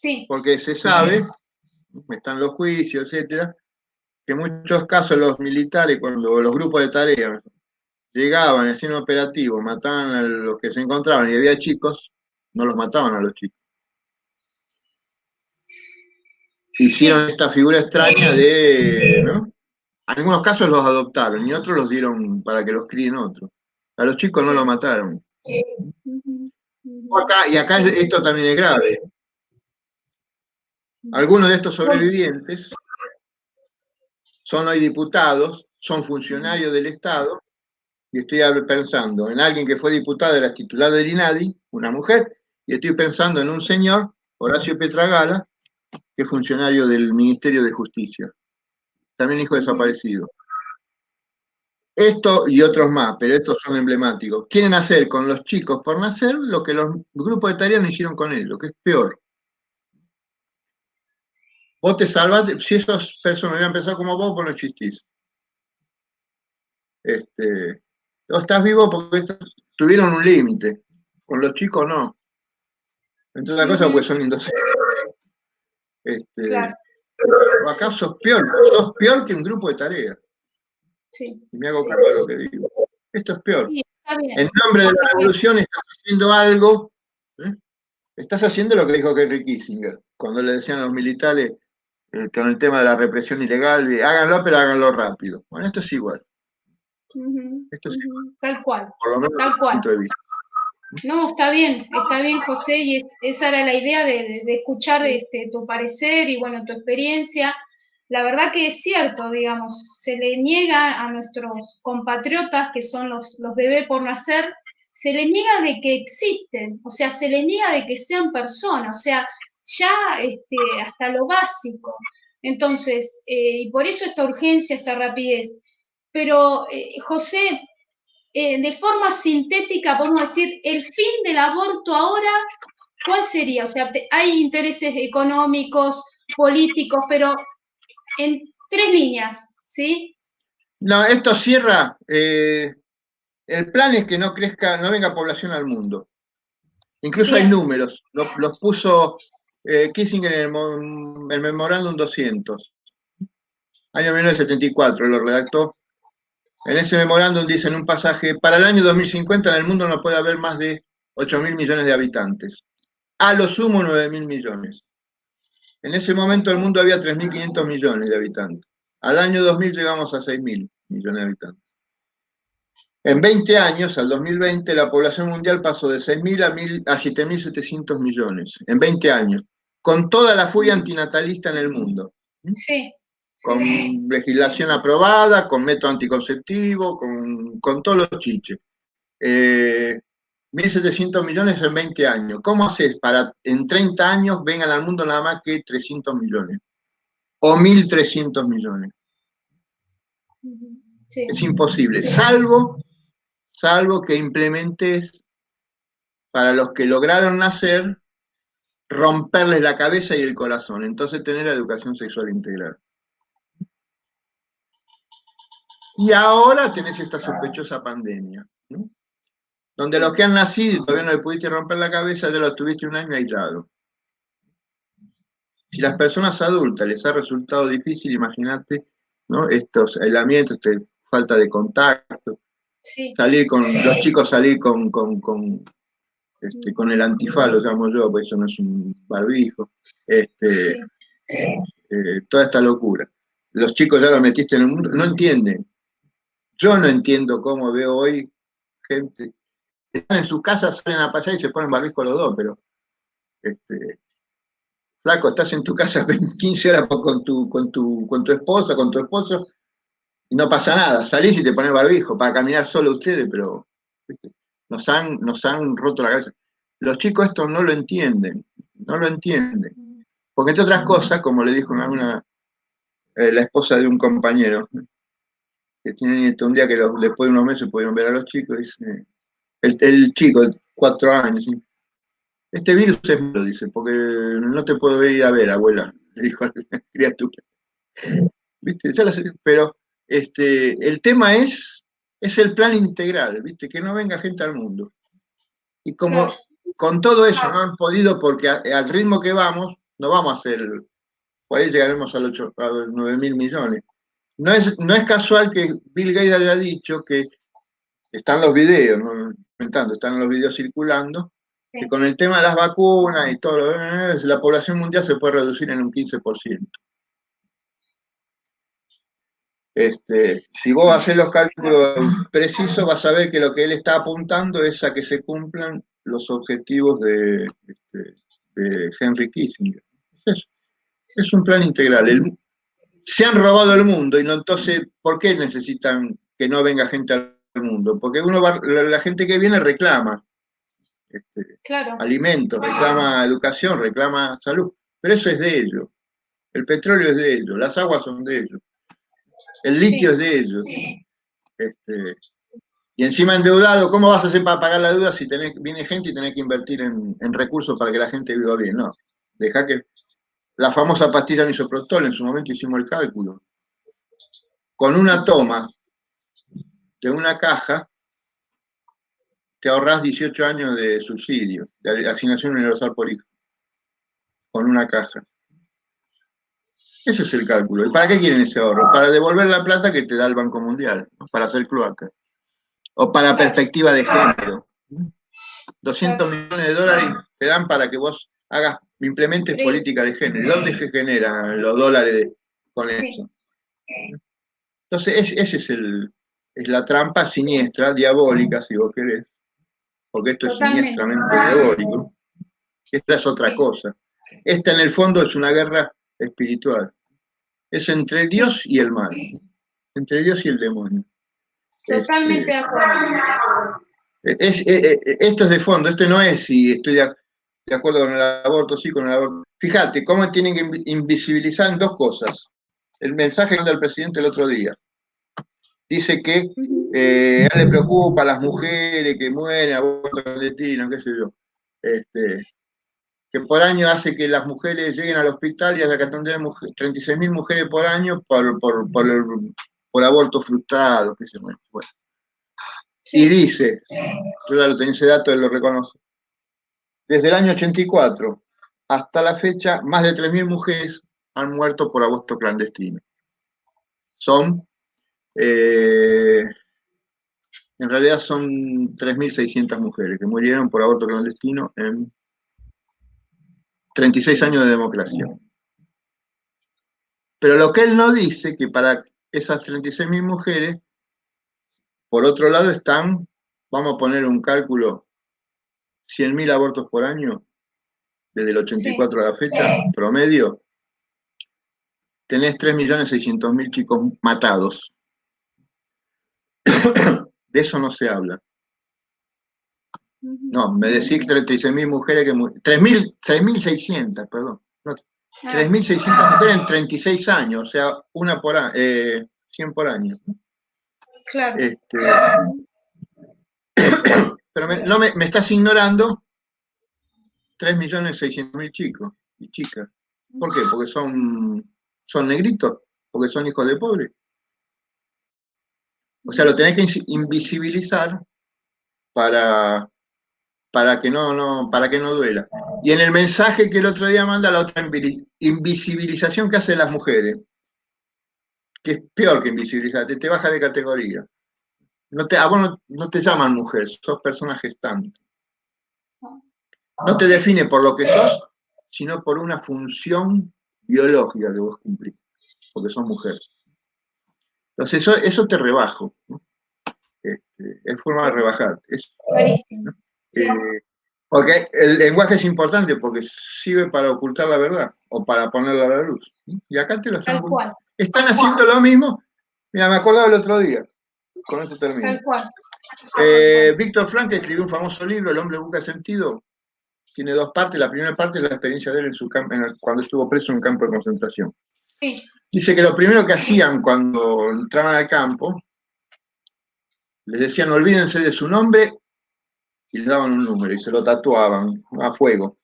Sí. Porque se sabe, están los juicios, etcétera, que en muchos casos los militares, cuando los grupos de tareas llegaban, hacían un operativo, mataban a los que se encontraban y había chicos, no los mataban a los chicos. Hicieron esta figura extraña de, ¿no? En algunos casos los adoptaron y otros los dieron para que los críen otros. A los chicos no los mataron. Acá esto también es grave. Algunos de estos sobrevivientes son hoy diputados, son funcionarios del Estado, y estoy pensando en alguien que fue diputado, era titular del INADI, una mujer, y estoy pensando en un señor, Horacio Petragala, que es funcionario del Ministerio de Justicia, también hijo desaparecido. Esto y otros más, pero estos son emblemáticos. Quieren hacer con los chicos por nacer lo que los grupos de tareas no hicieron con ellos, que es peor. Vos te salvás, si esas personas hubieran pensado como vos no existís. Vos estás vivo porque tuvieron un límite. Con los chicos no. Entre otras cosas, pues son indocentes. Claro. Acá sos peor que un grupo de tareas. Sí. Y me hago cargo de lo que digo. Esto es peor. Sí, en nombre de la revolución estás haciendo algo, estás haciendo lo que dijo Henry Kissinger, cuando le decían a los militares con el tema de la represión ilegal, háganlo, pero háganlo rápido. Bueno, esto es igual. Esto es igual. Tal cual. Por lo menos tal cual. Punto de vista. No, está bien, José, y esa era la idea de escuchar tu parecer y, bueno, tu experiencia. La verdad que es cierto, digamos, se le niega a nuestros compatriotas, que son los bebés por nacer, se le niega de que existen, o sea, se le niega de que sean personas, o sea, ya hasta lo básico. Entonces, y por eso esta urgencia, esta rapidez. Pero, José, de forma sintética podemos decir, el fin del aborto ahora, ¿cuál sería? O sea, hay intereses económicos, políticos, pero en 3 líneas, ¿sí? No, esto cierra, el plan es que no crezca, no venga población al mundo. Incluso hay Bien, números, los puso Kissinger en el Memorándum 200, año 1974, lo redactó. En ese memorándum dice en un pasaje, para el año 2050 en el mundo no puede haber más de 8.000 millones de habitantes, a lo sumo 9.000 millones. En ese momento el mundo había 3.500 millones de habitantes. Al año 2000 llegamos a 6.000 millones de habitantes. En 20 años, al 2020, la población mundial pasó de 6.000 a 7.700 millones, en 20 años, con toda la furia antinatalista en el mundo. sí, Con sí, sí. legislación aprobada, con método anticonceptivo, con todos los chiches. 1.700 millones en 20 años. ¿Cómo haces para en 30 años vengan al mundo nada más que 300 millones? O 1.300 millones. Sí. Es imposible, salvo que implementes para los que lograron nacer, romperles la cabeza y el corazón. Entonces tener la educación sexual integral. Y ahora tenés esta sospechosa pandemia, ¿no? Donde los que han nacido y todavía no le pudiste romper la cabeza, ya lo tuviste un año aislado. Si las personas adultas les ha resultado difícil, imagínate, ¿no? Estos aislamientos, falta de contacto, Sí, salir con los chicos, salir con el antifaz, lo llamo yo, porque eso no es un barbijo, sí, toda esta locura. Los chicos ya lo metiste en el mundo, no entienden. Yo no entiendo cómo veo hoy gente, están en sus casas, salen a pasar y se ponen barbijo los dos, pero flaco, estás en tu casa 15 horas con tu esposa, con tu esposo, y no pasa nada. Salís y te pones barbijo para caminar solo ustedes, pero ¿viste? Nos han roto la cabeza. Los chicos esto no lo entienden, no lo entienden. Porque entre otras cosas, como le dijo la esposa de un compañero, que tiene nieto, un día que después de unos meses pudieron ver a los chicos, dice, el chico, 4 años, ¿sí? Este virus es malo, dice, porque no te puedo ir a ver, abuela, le dijo a la criatura. ¿Viste? Pero el tema es el plan integral, ¿viste? Que no venga gente al mundo. Y como claro. con todo eso no han podido, porque al ritmo que vamos, no vamos a hacer, por ahí llegaremos a 9.000 millones. No es casual que Bill Gates haya dicho que están los videos, ¿no? Están los videos circulando, que con el tema de las vacunas y todo, la población mundial se puede reducir en un 15%. Si vos haces los cálculos precisos, vas a ver que lo que él está apuntando es a que se cumplan los objetivos de Henry Kissinger. Es un plan integral. Se han robado el mundo y no, entonces, ¿por qué necesitan que no venga gente al mundo? Porque la gente que viene reclama Claro, alimentos, reclama educación, reclama salud, pero eso es de ellos. El petróleo es de ellos, las aguas son de ellos, el litio sí, es de ellos. Y encima endeudado, ¿cómo vas a hacer para pagar la deuda si viene gente y tenés que invertir en recursos para que la gente viva bien? No, deja que la famosa pastilla misoprostol, en su momento hicimos el cálculo. Con una toma de una caja, te ahorrás 18 años de subsidio, de asignación universal por hijo, con una caja. Ese es el cálculo. ¿Y para qué quieren ese ahorro? Para devolver la plata que te da el Banco Mundial, ¿no? Para hacer cloaca. O para claro, perspectiva de género. 200 claro. millones de dólares te dan para que vos implementes Sí, política de género. ¿Y dónde se generan los dólares con sí, eso? Entonces, ese es la trampa siniestra, diabólica, si vos querés, porque esto es totalmente. siniestramente diabólico. Esta es otra Sí, cosa. Esta en el fondo es una guerra espiritual. Es entre sí, Dios y el mal, entre Dios y el demonio. totalmente Este, de acuerdo. esto es de fondo, esto no es si estoy de acuerdo con el aborto, sí, con el aborto. Fíjate cómo tienen que invisibilizar en dos cosas. El mensaje que manda el presidente el otro día. Dice que a él le preocupa a las mujeres que mueren, aborto clandestino, qué sé yo. que por año hace que las mujeres lleguen al hospital y haya que atender 36.000 mujeres por año por abortos frustrados, qué sé yo. Bueno. Sí. Y dice, yo ya lo tenía ese dato y lo reconozco, desde el año 84 hasta la fecha, más de 3.000 mujeres han muerto por aborto clandestino. Son, en realidad son 3.600 mujeres que murieron por aborto clandestino en 36 años de democracia. Pero lo que él no dice, que para esas 36.000 mujeres, por otro lado están, vamos a poner un cálculo, 100.000 abortos por año, desde el 84 a la fecha, promedio, tenés 3.600.000 chicos matados. De eso no se habla. No, me decís 36.000 mujeres que murieron, 3.600, perdón. No, 3.600 mujeres en 36 años, o sea, una por 100 por año. Claro. Pero me estás ignorando 3.600.000 chicos y chicas. ¿Por qué? Porque son negritos, porque son hijos de pobres. O sea, lo tenés que invisibilizar para que no duela. Y en el mensaje que el otro día manda, la otra invisibilización que hacen las mujeres, que es peor que invisibilizar, te baja de categoría. A vos no te llaman mujer, sos persona gestante. No te define por lo que sos, sino por una función biológica que vos cumplís, porque sos mujer. Entonces eso te rebajo, ¿no? Es forma de rebajarte. Clarísimo. Porque el lenguaje es importante porque sirve para ocultar la verdad o para ponerla a la luz. Y acá te lo están haciendo lo mismo. Mira, me acordaba el otro día, con esto termino. Tal cual. Víctor Frankl escribió un famoso libro, El hombre busca sentido. Tiene dos partes. La primera parte es la experiencia de él cuando estuvo preso en un campo de concentración. Sí. Dice que lo primero que hacían cuando entraban al campo, les decían olvídense de su nombre y les daban un número y se lo tatuaban a fuego.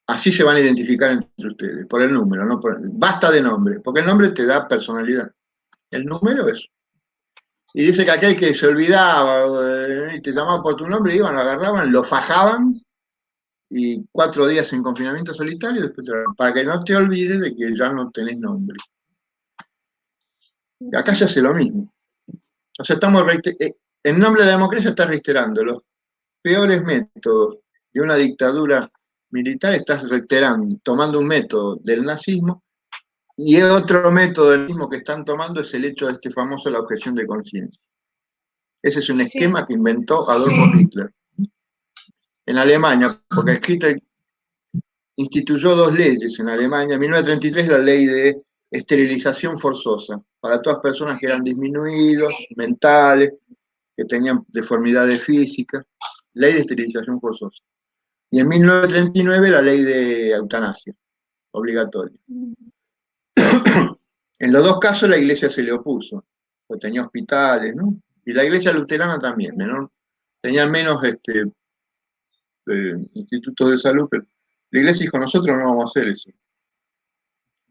Así se van a identificar entre ustedes, por el número, no basta de nombre, porque el nombre te da personalidad. El número es. Y dice que aquel que se olvidaba y te llamaba por tu nombre, iban, lo agarraban, lo fajaban y 4 días en confinamiento solitario, después para que no te olvides de que ya no tenés nombre. Y acá se hace lo mismo. O sea, en nombre de la democracia está reiterando los peores métodos de una dictadura militar, estás reiterando, tomando un método del nazismo, y otro método del mismo que están tomando es el hecho de este famoso la objeción de conciencia. Ese es un esquema que inventó Adolfo Hitler en Alemania, porque Hitler instituyó 2 leyes en Alemania. En 1933 la ley de esterilización forzosa para todas personas que eran disminuidos, mentales, que tenían deformidades físicas, ley de esterilización forzosa. Y en 1939 la ley de eutanasia, obligatoria. En los 2 casos la iglesia se le opuso, porque tenía hospitales, ¿no? Y la iglesia luterana también, tenían menos institutos de salud, pero la iglesia dijo, nosotros no vamos a hacer eso.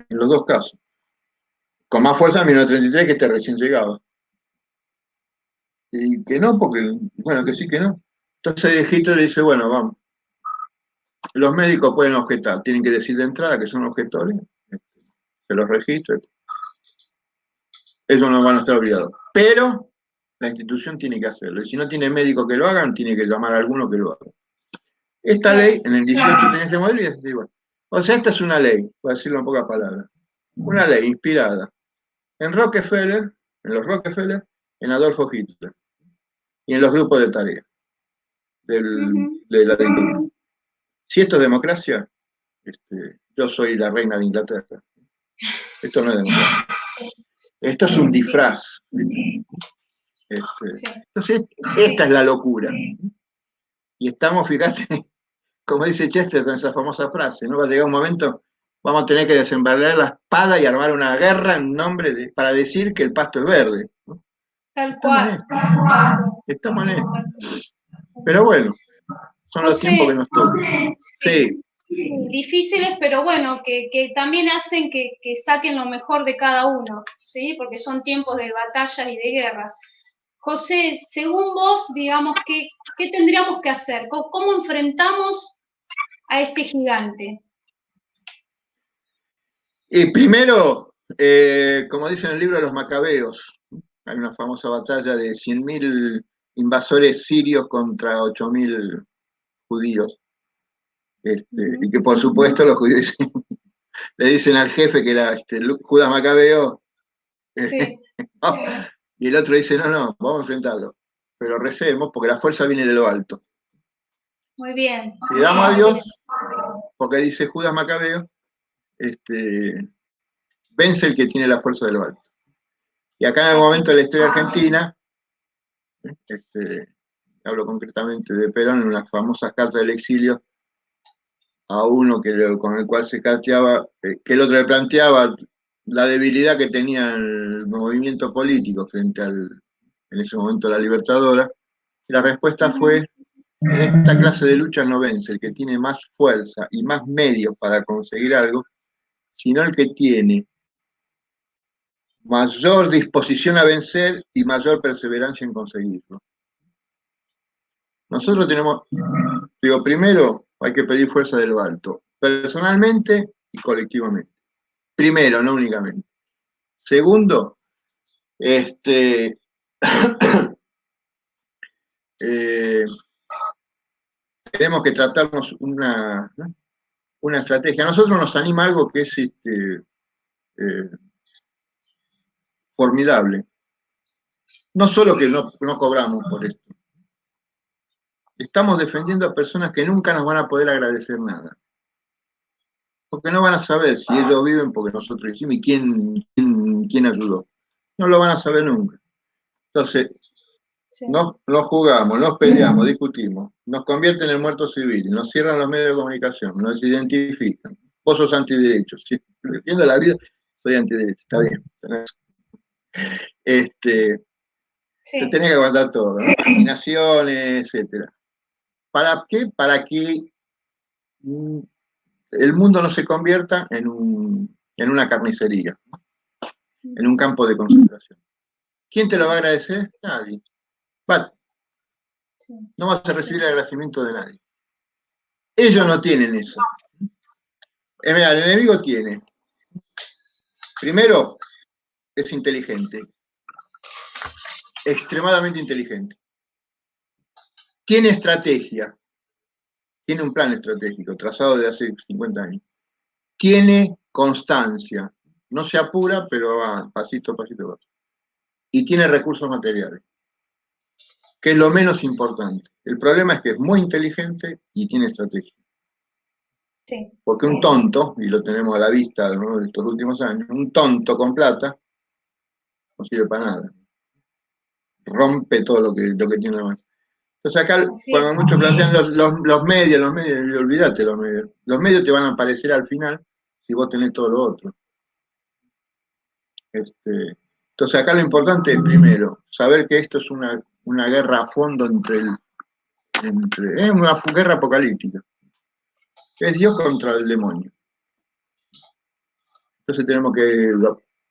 En los 2 casos. Con más fuerza en 1933 que este recién llegaba. Y que no, porque, bueno, que sí, que no. Entonces Hitler le dice, bueno, vamos. Los médicos pueden objetar, tienen que decir de entrada que son objetores, se los registran. Ellos no van a estar obligados. Pero la institución tiene que hacerlo. Y si no tiene médico que lo hagan, tiene que llamar a alguno que lo haga. Esta ley, en el 18 tenía ese modelo y es igual. O sea, esta es una ley, por decirlo en pocas palabras. Una ley inspirada en Rockefeller, en los Rockefeller, en Adolfo Hitler y en los grupos de tarea de la dictadura. Si esto es democracia, yo soy la reina de Inglaterra. Esto no es democracia. Esto es un disfraz. Entonces, esta es la locura. Y estamos, fíjate, como dice Chester con esa famosa frase, ¿no? Va a llegar un momento, vamos a tener que desembargar la espada y armar una guerra en nombre para decir que el pasto es verde, ¿no? Tal cual. Estamos en esto. Pero bueno, son los tiempos que nos tocan. Sí, sí, difíciles, pero bueno, que también hacen que saquen lo mejor de cada uno, ¿sí? Porque son tiempos de batallas y de guerras. José, según vos, digamos, ¿qué tendríamos que hacer? ¿Cómo enfrentamos a este gigante? Y primero, como dice en el libro de los Macabeos, hay una famosa batalla de 100.000 invasores sirios contra 8.000 judíos. Y que por supuesto los judíos le dicen al jefe que era Judas Macabeo, Sí. ¿no? Y el otro dice, no, vamos a enfrentarlo. Pero recemos porque la fuerza viene de lo alto. Muy bien. Y damos a Dios, porque dice Judas Macabeo, vence el que tiene la fuerza de lo alto. Y acá en el momento de la historia argentina, hablo concretamente de Perón, en unas famosas cartas del exilio, a uno con el cual se carteaba, que el otro le planteaba la debilidad que tenía el movimiento político frente en ese momento, la Libertadora. Y la respuesta fue, en esta clase de lucha no vence el que tiene más fuerza y más medios para conseguir algo, sino el que tiene mayor disposición a vencer y mayor perseverancia en conseguirlo. Nosotros tenemos, primero hay que pedir fuerza de lo alto, personalmente y colectivamente. Primero, no únicamente. Segundo, tenemos que tratarnos una estrategia. A nosotros nos anima algo que es formidable. No solo que no cobramos por esto. Estamos defendiendo a personas que nunca nos van a poder agradecer nada. Porque no van a saber si ellos viven porque nosotros hicimos y quién ayudó. No lo van a saber nunca. Entonces, sí. Nos jugamos, nos peleamos, discutimos, nos convierten en muertos civiles, nos cierran los medios de comunicación, nos identifican. Vos sos antiderechos. Si defiendo la vida, soy antiderecho, está bien. Sí. Te tenés que aguantar todo, ¿no? Discriminaciones, etcétera. ¿Para qué? Para que el mundo no se convierta en una carnicería, en un campo de concentración. ¿Quién te lo va a agradecer? Nadie. No vas a recibir el agradecimiento de nadie. Ellos no tienen eso. Mira, el enemigo tiene. Primero, es inteligente. Extremadamente inteligente. Tiene estrategia. Tiene un plan estratégico trazado de hace 50 años. Tiene constancia. No se apura, pero va pasito a pasito. Y tiene recursos materiales, que es lo menos importante. El problema es que es muy inteligente y tiene estrategia. Sí. Porque un tonto, y lo tenemos a la vista de estos últimos años, un tonto con plata no sirve para nada. Rompe todo lo que tiene la mano. Entonces acá, sí, cuando muchos plantean los medios, y olvídate los medios. Los medios te van a aparecer al final si vos tenés todo lo otro. Entonces acá lo importante es, primero, saber que esto es una guerra a fondo es una guerra apocalíptica. Es Dios contra el demonio. Entonces tenemos que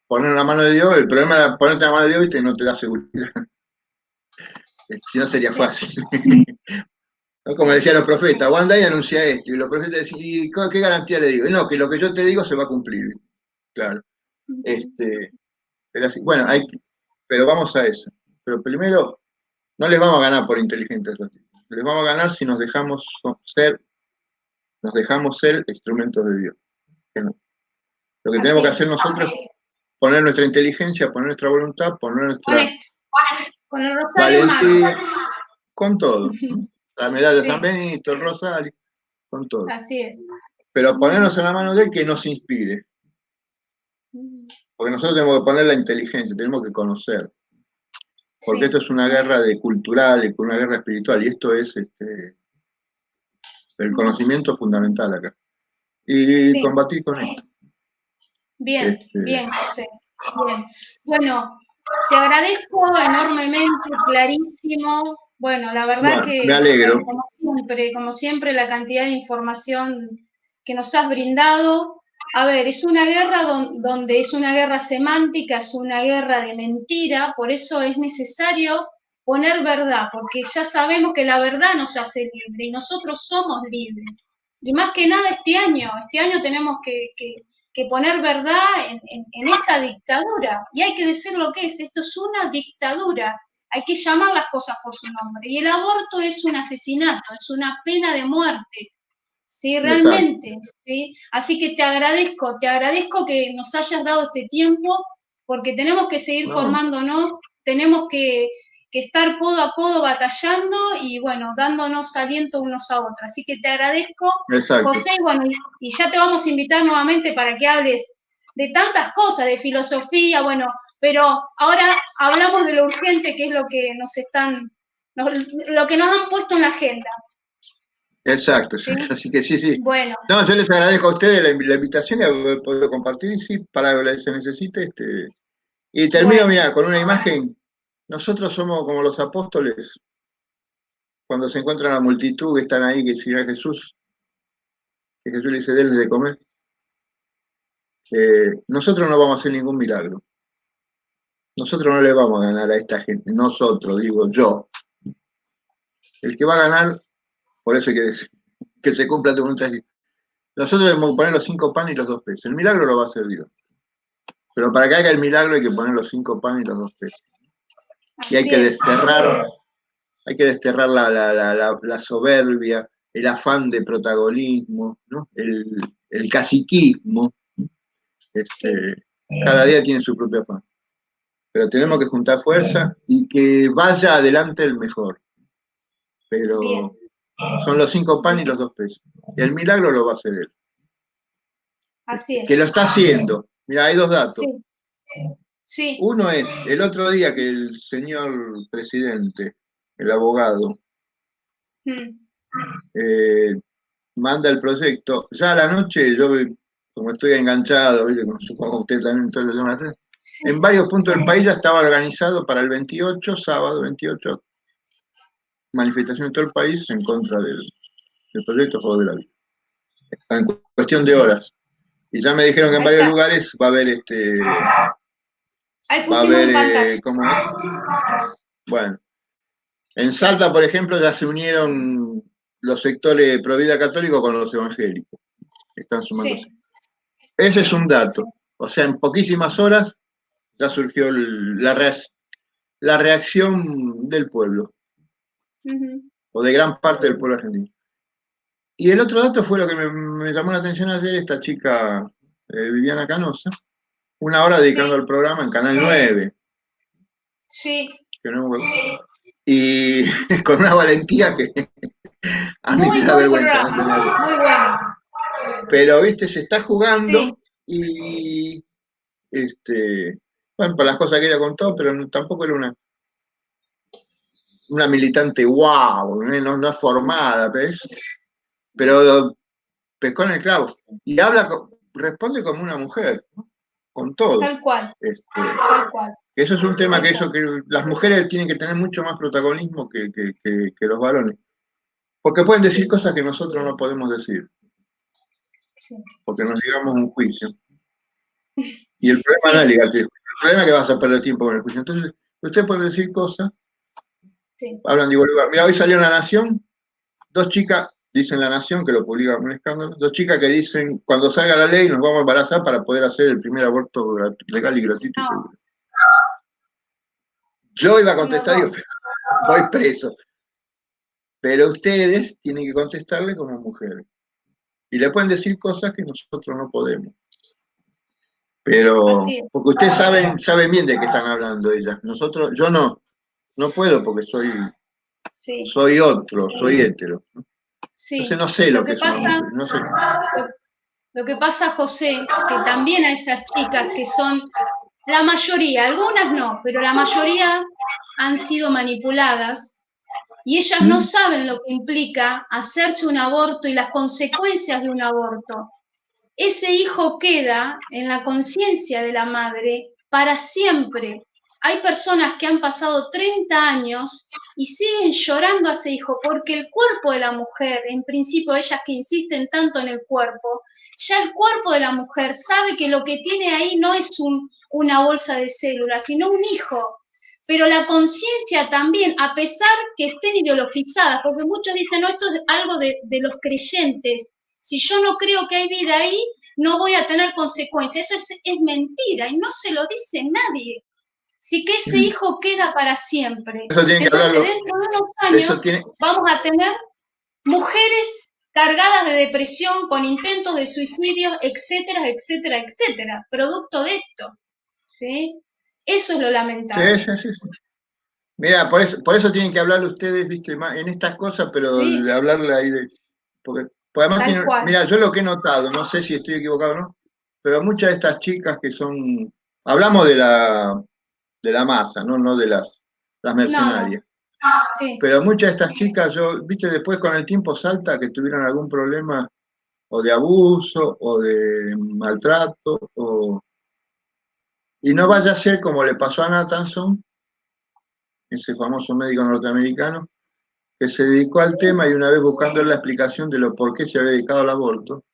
poner en la mano de Dios. El problema es ponerte en la mano de Dios y no te da seguridad. Si no sería fácil. ¿No? Como decían los profetas, Wanda y anuncia esto. Y los profetas decían, ¿y qué garantía le digo? No, que lo que yo te digo se va a cumplir. Claro. Pero así, bueno, pero vamos a eso. Pero primero, no les vamos a ganar por inteligentes. Les vamos a ganar si nos dejamos ser instrumentos de Dios. No. Lo que tenemos que hacer nosotros es poner nuestra inteligencia, poner nuestra voluntad, poner nuestra con el rosario valentía, con todo. La medalla de San Benito, el rosario, con todo. Así es. Pero ponernos en la mano de él que nos inspire. Porque nosotros tenemos que poner la inteligencia, tenemos que conocer. Porque esto es una guerra cultural, una guerra espiritual, y esto es el conocimiento fundamental acá. Y combatir con esto. Bien, bien, José. Bien. Bueno, te agradezco enormemente, clarísimo, Bueno, la verdad Bueno, me que, alegro. como siempre, la cantidad de información que nos has brindado. A ver, es una guerra donde es una guerra semántica, es una guerra de mentira, por eso es necesario poner verdad, porque ya sabemos que la verdad nos hace libre y nosotros somos libres. Y más que nada este año tenemos que poner verdad en esta dictadura. Y hay que decir lo que es, esto es una dictadura, hay que llamar las cosas por su nombre. Y el aborto es un asesinato, es una pena de muerte. Sí, Exacto. realmente, sí. Así que te agradezco que nos hayas dado este tiempo, porque tenemos que seguir No, formándonos, tenemos que estar codo a codo batallando y bueno, dándonos aliento unos a otros. Así que te agradezco, exacto. José, y bueno, y ya te vamos a invitar nuevamente para que hables de tantas cosas, de filosofía, bueno, pero ahora hablamos de lo urgente, que es lo que lo que nos han puesto en la agenda, Exacto, ¿sí? exacto. Así que sí, sí. Bueno, No, yo les agradezco a ustedes la invitación y haber podido compartir, y sí, para lo que se necesite. Y termino, bueno, mira, con una imagen. Nosotros somos como los apóstoles, cuando se encuentran la multitud que están ahí, que sigue a Jesús, que Jesús le dice, denle de comer. Nosotros no vamos a hacer ningún milagro. Nosotros no le vamos a ganar a esta gente. Nosotros, digo yo. El que va a ganar, por eso hay que se cumpla tu voluntad. Nosotros debemos poner los 5 panes y los 2 peces. El milagro lo va a hacer Dios. Pero para que haga el milagro hay que poner los 5 panes y los 2 peces. Y así es. hay que desterrar la soberbia, el afán de protagonismo, ¿no? El caciquismo. Sí, Cada día tiene su propio afán. Pero tenemos que sí, juntar fuerza y que vaya adelante el mejor. bien, Pero son los 5 panes y bien, los 2 peces. El milagro lo va a hacer él. así Que lo es. está haciendo. Mira, hay 2 datos. Sí, sí, Uno es el otro día que el señor presidente, el abogado, mm, eh, manda el proyecto. Ya a la noche, yo, como estoy enganchado, ¿viste? Como supongo usted también, todo lo demás, sí, en varios puntos del país ya estaba organizado para el 28, sábado 28, manifestación en todo el país en contra del proyecto Juego de la Vida. En cuestión de horas. Y ya me dijeron que en ahí varios está. lugares Ahí va a pusimos haber, en pantalla. ¿cómo es? Bueno, en Sí, Salta, por ejemplo, ya se unieron los sectores pro vida católicos con los evangélicos. Están sumándose. sí, Ese es un sí, dato. O sea, en poquísimas horas ya surgió la reacción del pueblo, ujú, o de gran parte del pueblo argentino. Y el otro dato fue lo que me llamó la atención ayer, esta chica Viviana Canosa, 1 hora dedicando sí, al programa en Canal 9, sí, que no, y con una valentía que a mí me muy da buen vergüenza no programa, tenerlo. muy bueno. Pero, viste, se está Sí, jugando y, bueno, para las cosas que ella contó, pero tampoco era una militante wow, no es formada, ¿ves? Pero pescó en el clavo. Y responde como una mujer, ¿no? Con todo. tal cual, Este, tal cual, eso es un tema tal cual. que las mujeres tienen que tener mucho más protagonismo que los varones. Porque pueden decir Sí, cosas que nosotros no podemos decir, sí, porque nos llegamos a un juicio. Y el problema no es sí, ligar el problema es que vas a perder tiempo con el juicio. Entonces, usted puede decir cosas, sí. hablan de igual lugar. Mira, hoy salió en La Nación, 2 chicas, dicen La Nación, que lo publica como un escándalo, 2 chicas que dicen, cuando salga la ley nos vamos a embarazar para poder hacer el primer aborto legal y gratuito y No, seguro. Yo iba a es un contestar, digo, horror. voy preso. Pero ustedes tienen que contestarle como mujeres. Y le pueden decir cosas que nosotros no podemos. Pero, Así es, porque ustedes saben bien de qué están hablando ellas. Nosotros, yo no puedo porque sí, soy otro, soy hétero. Entonces sí. no sé Lo lo que que es una pasa, mujer, no sé. lo, lo que pasa, José, que también a esas chicas que son la mayoría, algunas no, pero la mayoría han sido manipuladas y ellas no ¿Mm? saben lo que implica hacerse un aborto y las consecuencias de un aborto. Ese hijo queda en la conciencia de la madre para siempre. hay personas que han pasado 30 años y siguen llorando a ese hijo porque el cuerpo de la mujer, en principio ellas que insisten tanto en el cuerpo, ya el cuerpo de la mujer sabe que lo que tiene ahí no es una bolsa de células, sino un hijo. Pero la conciencia también, a pesar que estén ideologizadas, porque muchos dicen, no, esto es algo de los creyentes, si yo no creo que hay vida ahí, no voy a tener consecuencias. Eso es mentira y no se lo dice nadie. Sí que ese hijo queda para siempre. Eso tiene que Entonces, hablarlo, dentro de unos eso años tiene, vamos a tener mujeres cargadas de depresión, con intentos de suicidio, etcétera, etcétera, etcétera, producto de esto, ¿sí? Eso es lo sí, lamentable. sí, sí, sí. Mira, por eso tienen que hablar ustedes, viste, en estas cosas, pero Sí, de hablarle ahí de, porque además tal tiene, cual. mira, yo lo que he notado, no sé si estoy equivocado o no, pero muchas de estas chicas que son, hablamos de la masa, no de las No, no, mercenarias. sí. Pero muchas de estas chicas, yo, viste, después con el tiempo salta que tuvieron algún problema o de abuso o de maltrato, y no vaya a ser como le pasó a Nathanson, ese famoso médico norteamericano, que se dedicó al tema y una vez buscando la explicación de lo por qué se había dedicado al aborto,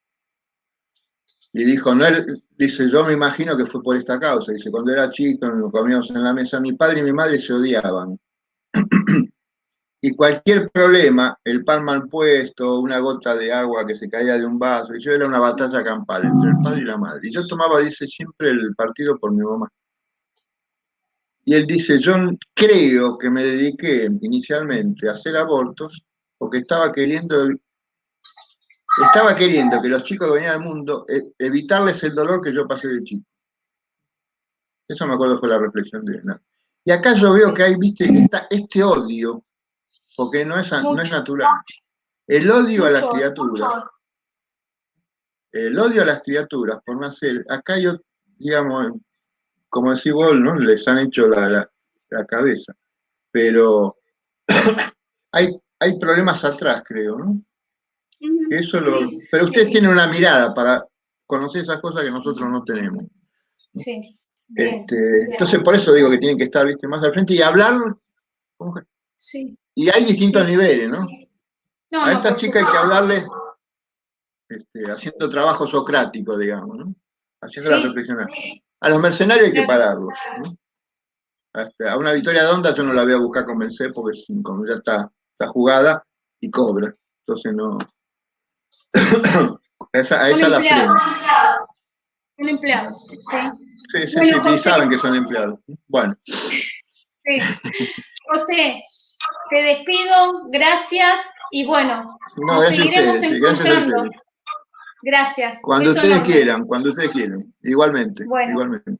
y dijo, no, él, dice, yo me imagino que fue por esta causa, dice, cuando era chico, nos comíamos en la mesa, mi padre y mi madre se odiaban, y cualquier problema, el pan mal puesto, una gota de agua que se caía de un vaso, y yo era una batalla campal entre el padre y la madre. Y yo tomaba, dice, siempre el partido por mi mamá. Y él dice, yo creo que me dediqué inicialmente a hacer abortos porque estaba queriendo que los chicos que venían al mundo evitarles el dolor que yo pasé de chico. Eso me acuerdo fue la reflexión de él, ¿no? Y acá yo veo que Sí, hay, viste, este odio, porque no es mucho, natural. El odio a las mucho. criaturas el odio a las criaturas por nacer, acá yo, digamos, como decís vos, ¿no? Les han hecho la cabeza, pero hay problemas atrás, creo, ¿no? Que eso Sí, pero ustedes tienen una mirada para conocer esas cosas que nosotros no tenemos. sí, bien, bien. Entonces, por eso digo que tienen que estar, viste, más al frente y hablar, Sí, y hay distintos sí. niveles, ¿no? No, A no, estas por chicas hay que supuesto. hablarles haciendo trabajo socrático, digamos, ¿no? Haciéndolas Sí, reflexionar. A los mercenarios hay que claro. pararlos, ¿no? A una Victoria Donda yo no la voy a buscar convencer porque como ya está jugada y cobra. Entonces no. A Son esa la empleados, freno. son empleados, sí. Sí, sí, Bueno, sí, sí, José, saben que son empleados. Bueno, sí. José, te despido, gracias y bueno, no, nos gracias a seguiremos ustedes, sí, gracias a encontrando. ustedes. Gracias, beso enorme. Cuando ustedes quieran. Igualmente, Bueno, igualmente.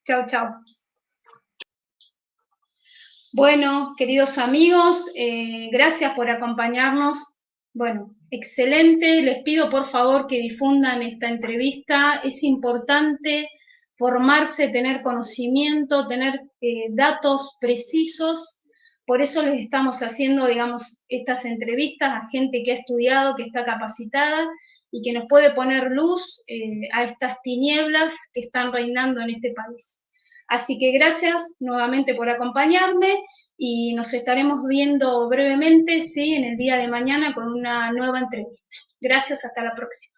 chao, chao. Bueno, queridos amigos, gracias por acompañarnos. Bueno, excelente. Les pido por favor que difundan esta entrevista. Es importante formarse, tener conocimiento, tener datos precisos. Por eso les estamos haciendo, digamos, estas entrevistas a gente que ha estudiado, que está capacitada y que nos puede poner luz a estas tinieblas que están reinando en este país. Así que gracias nuevamente por acompañarme y nos estaremos viendo brevemente, ¿sí? En el día de mañana con una nueva entrevista. Gracias, hasta la próxima.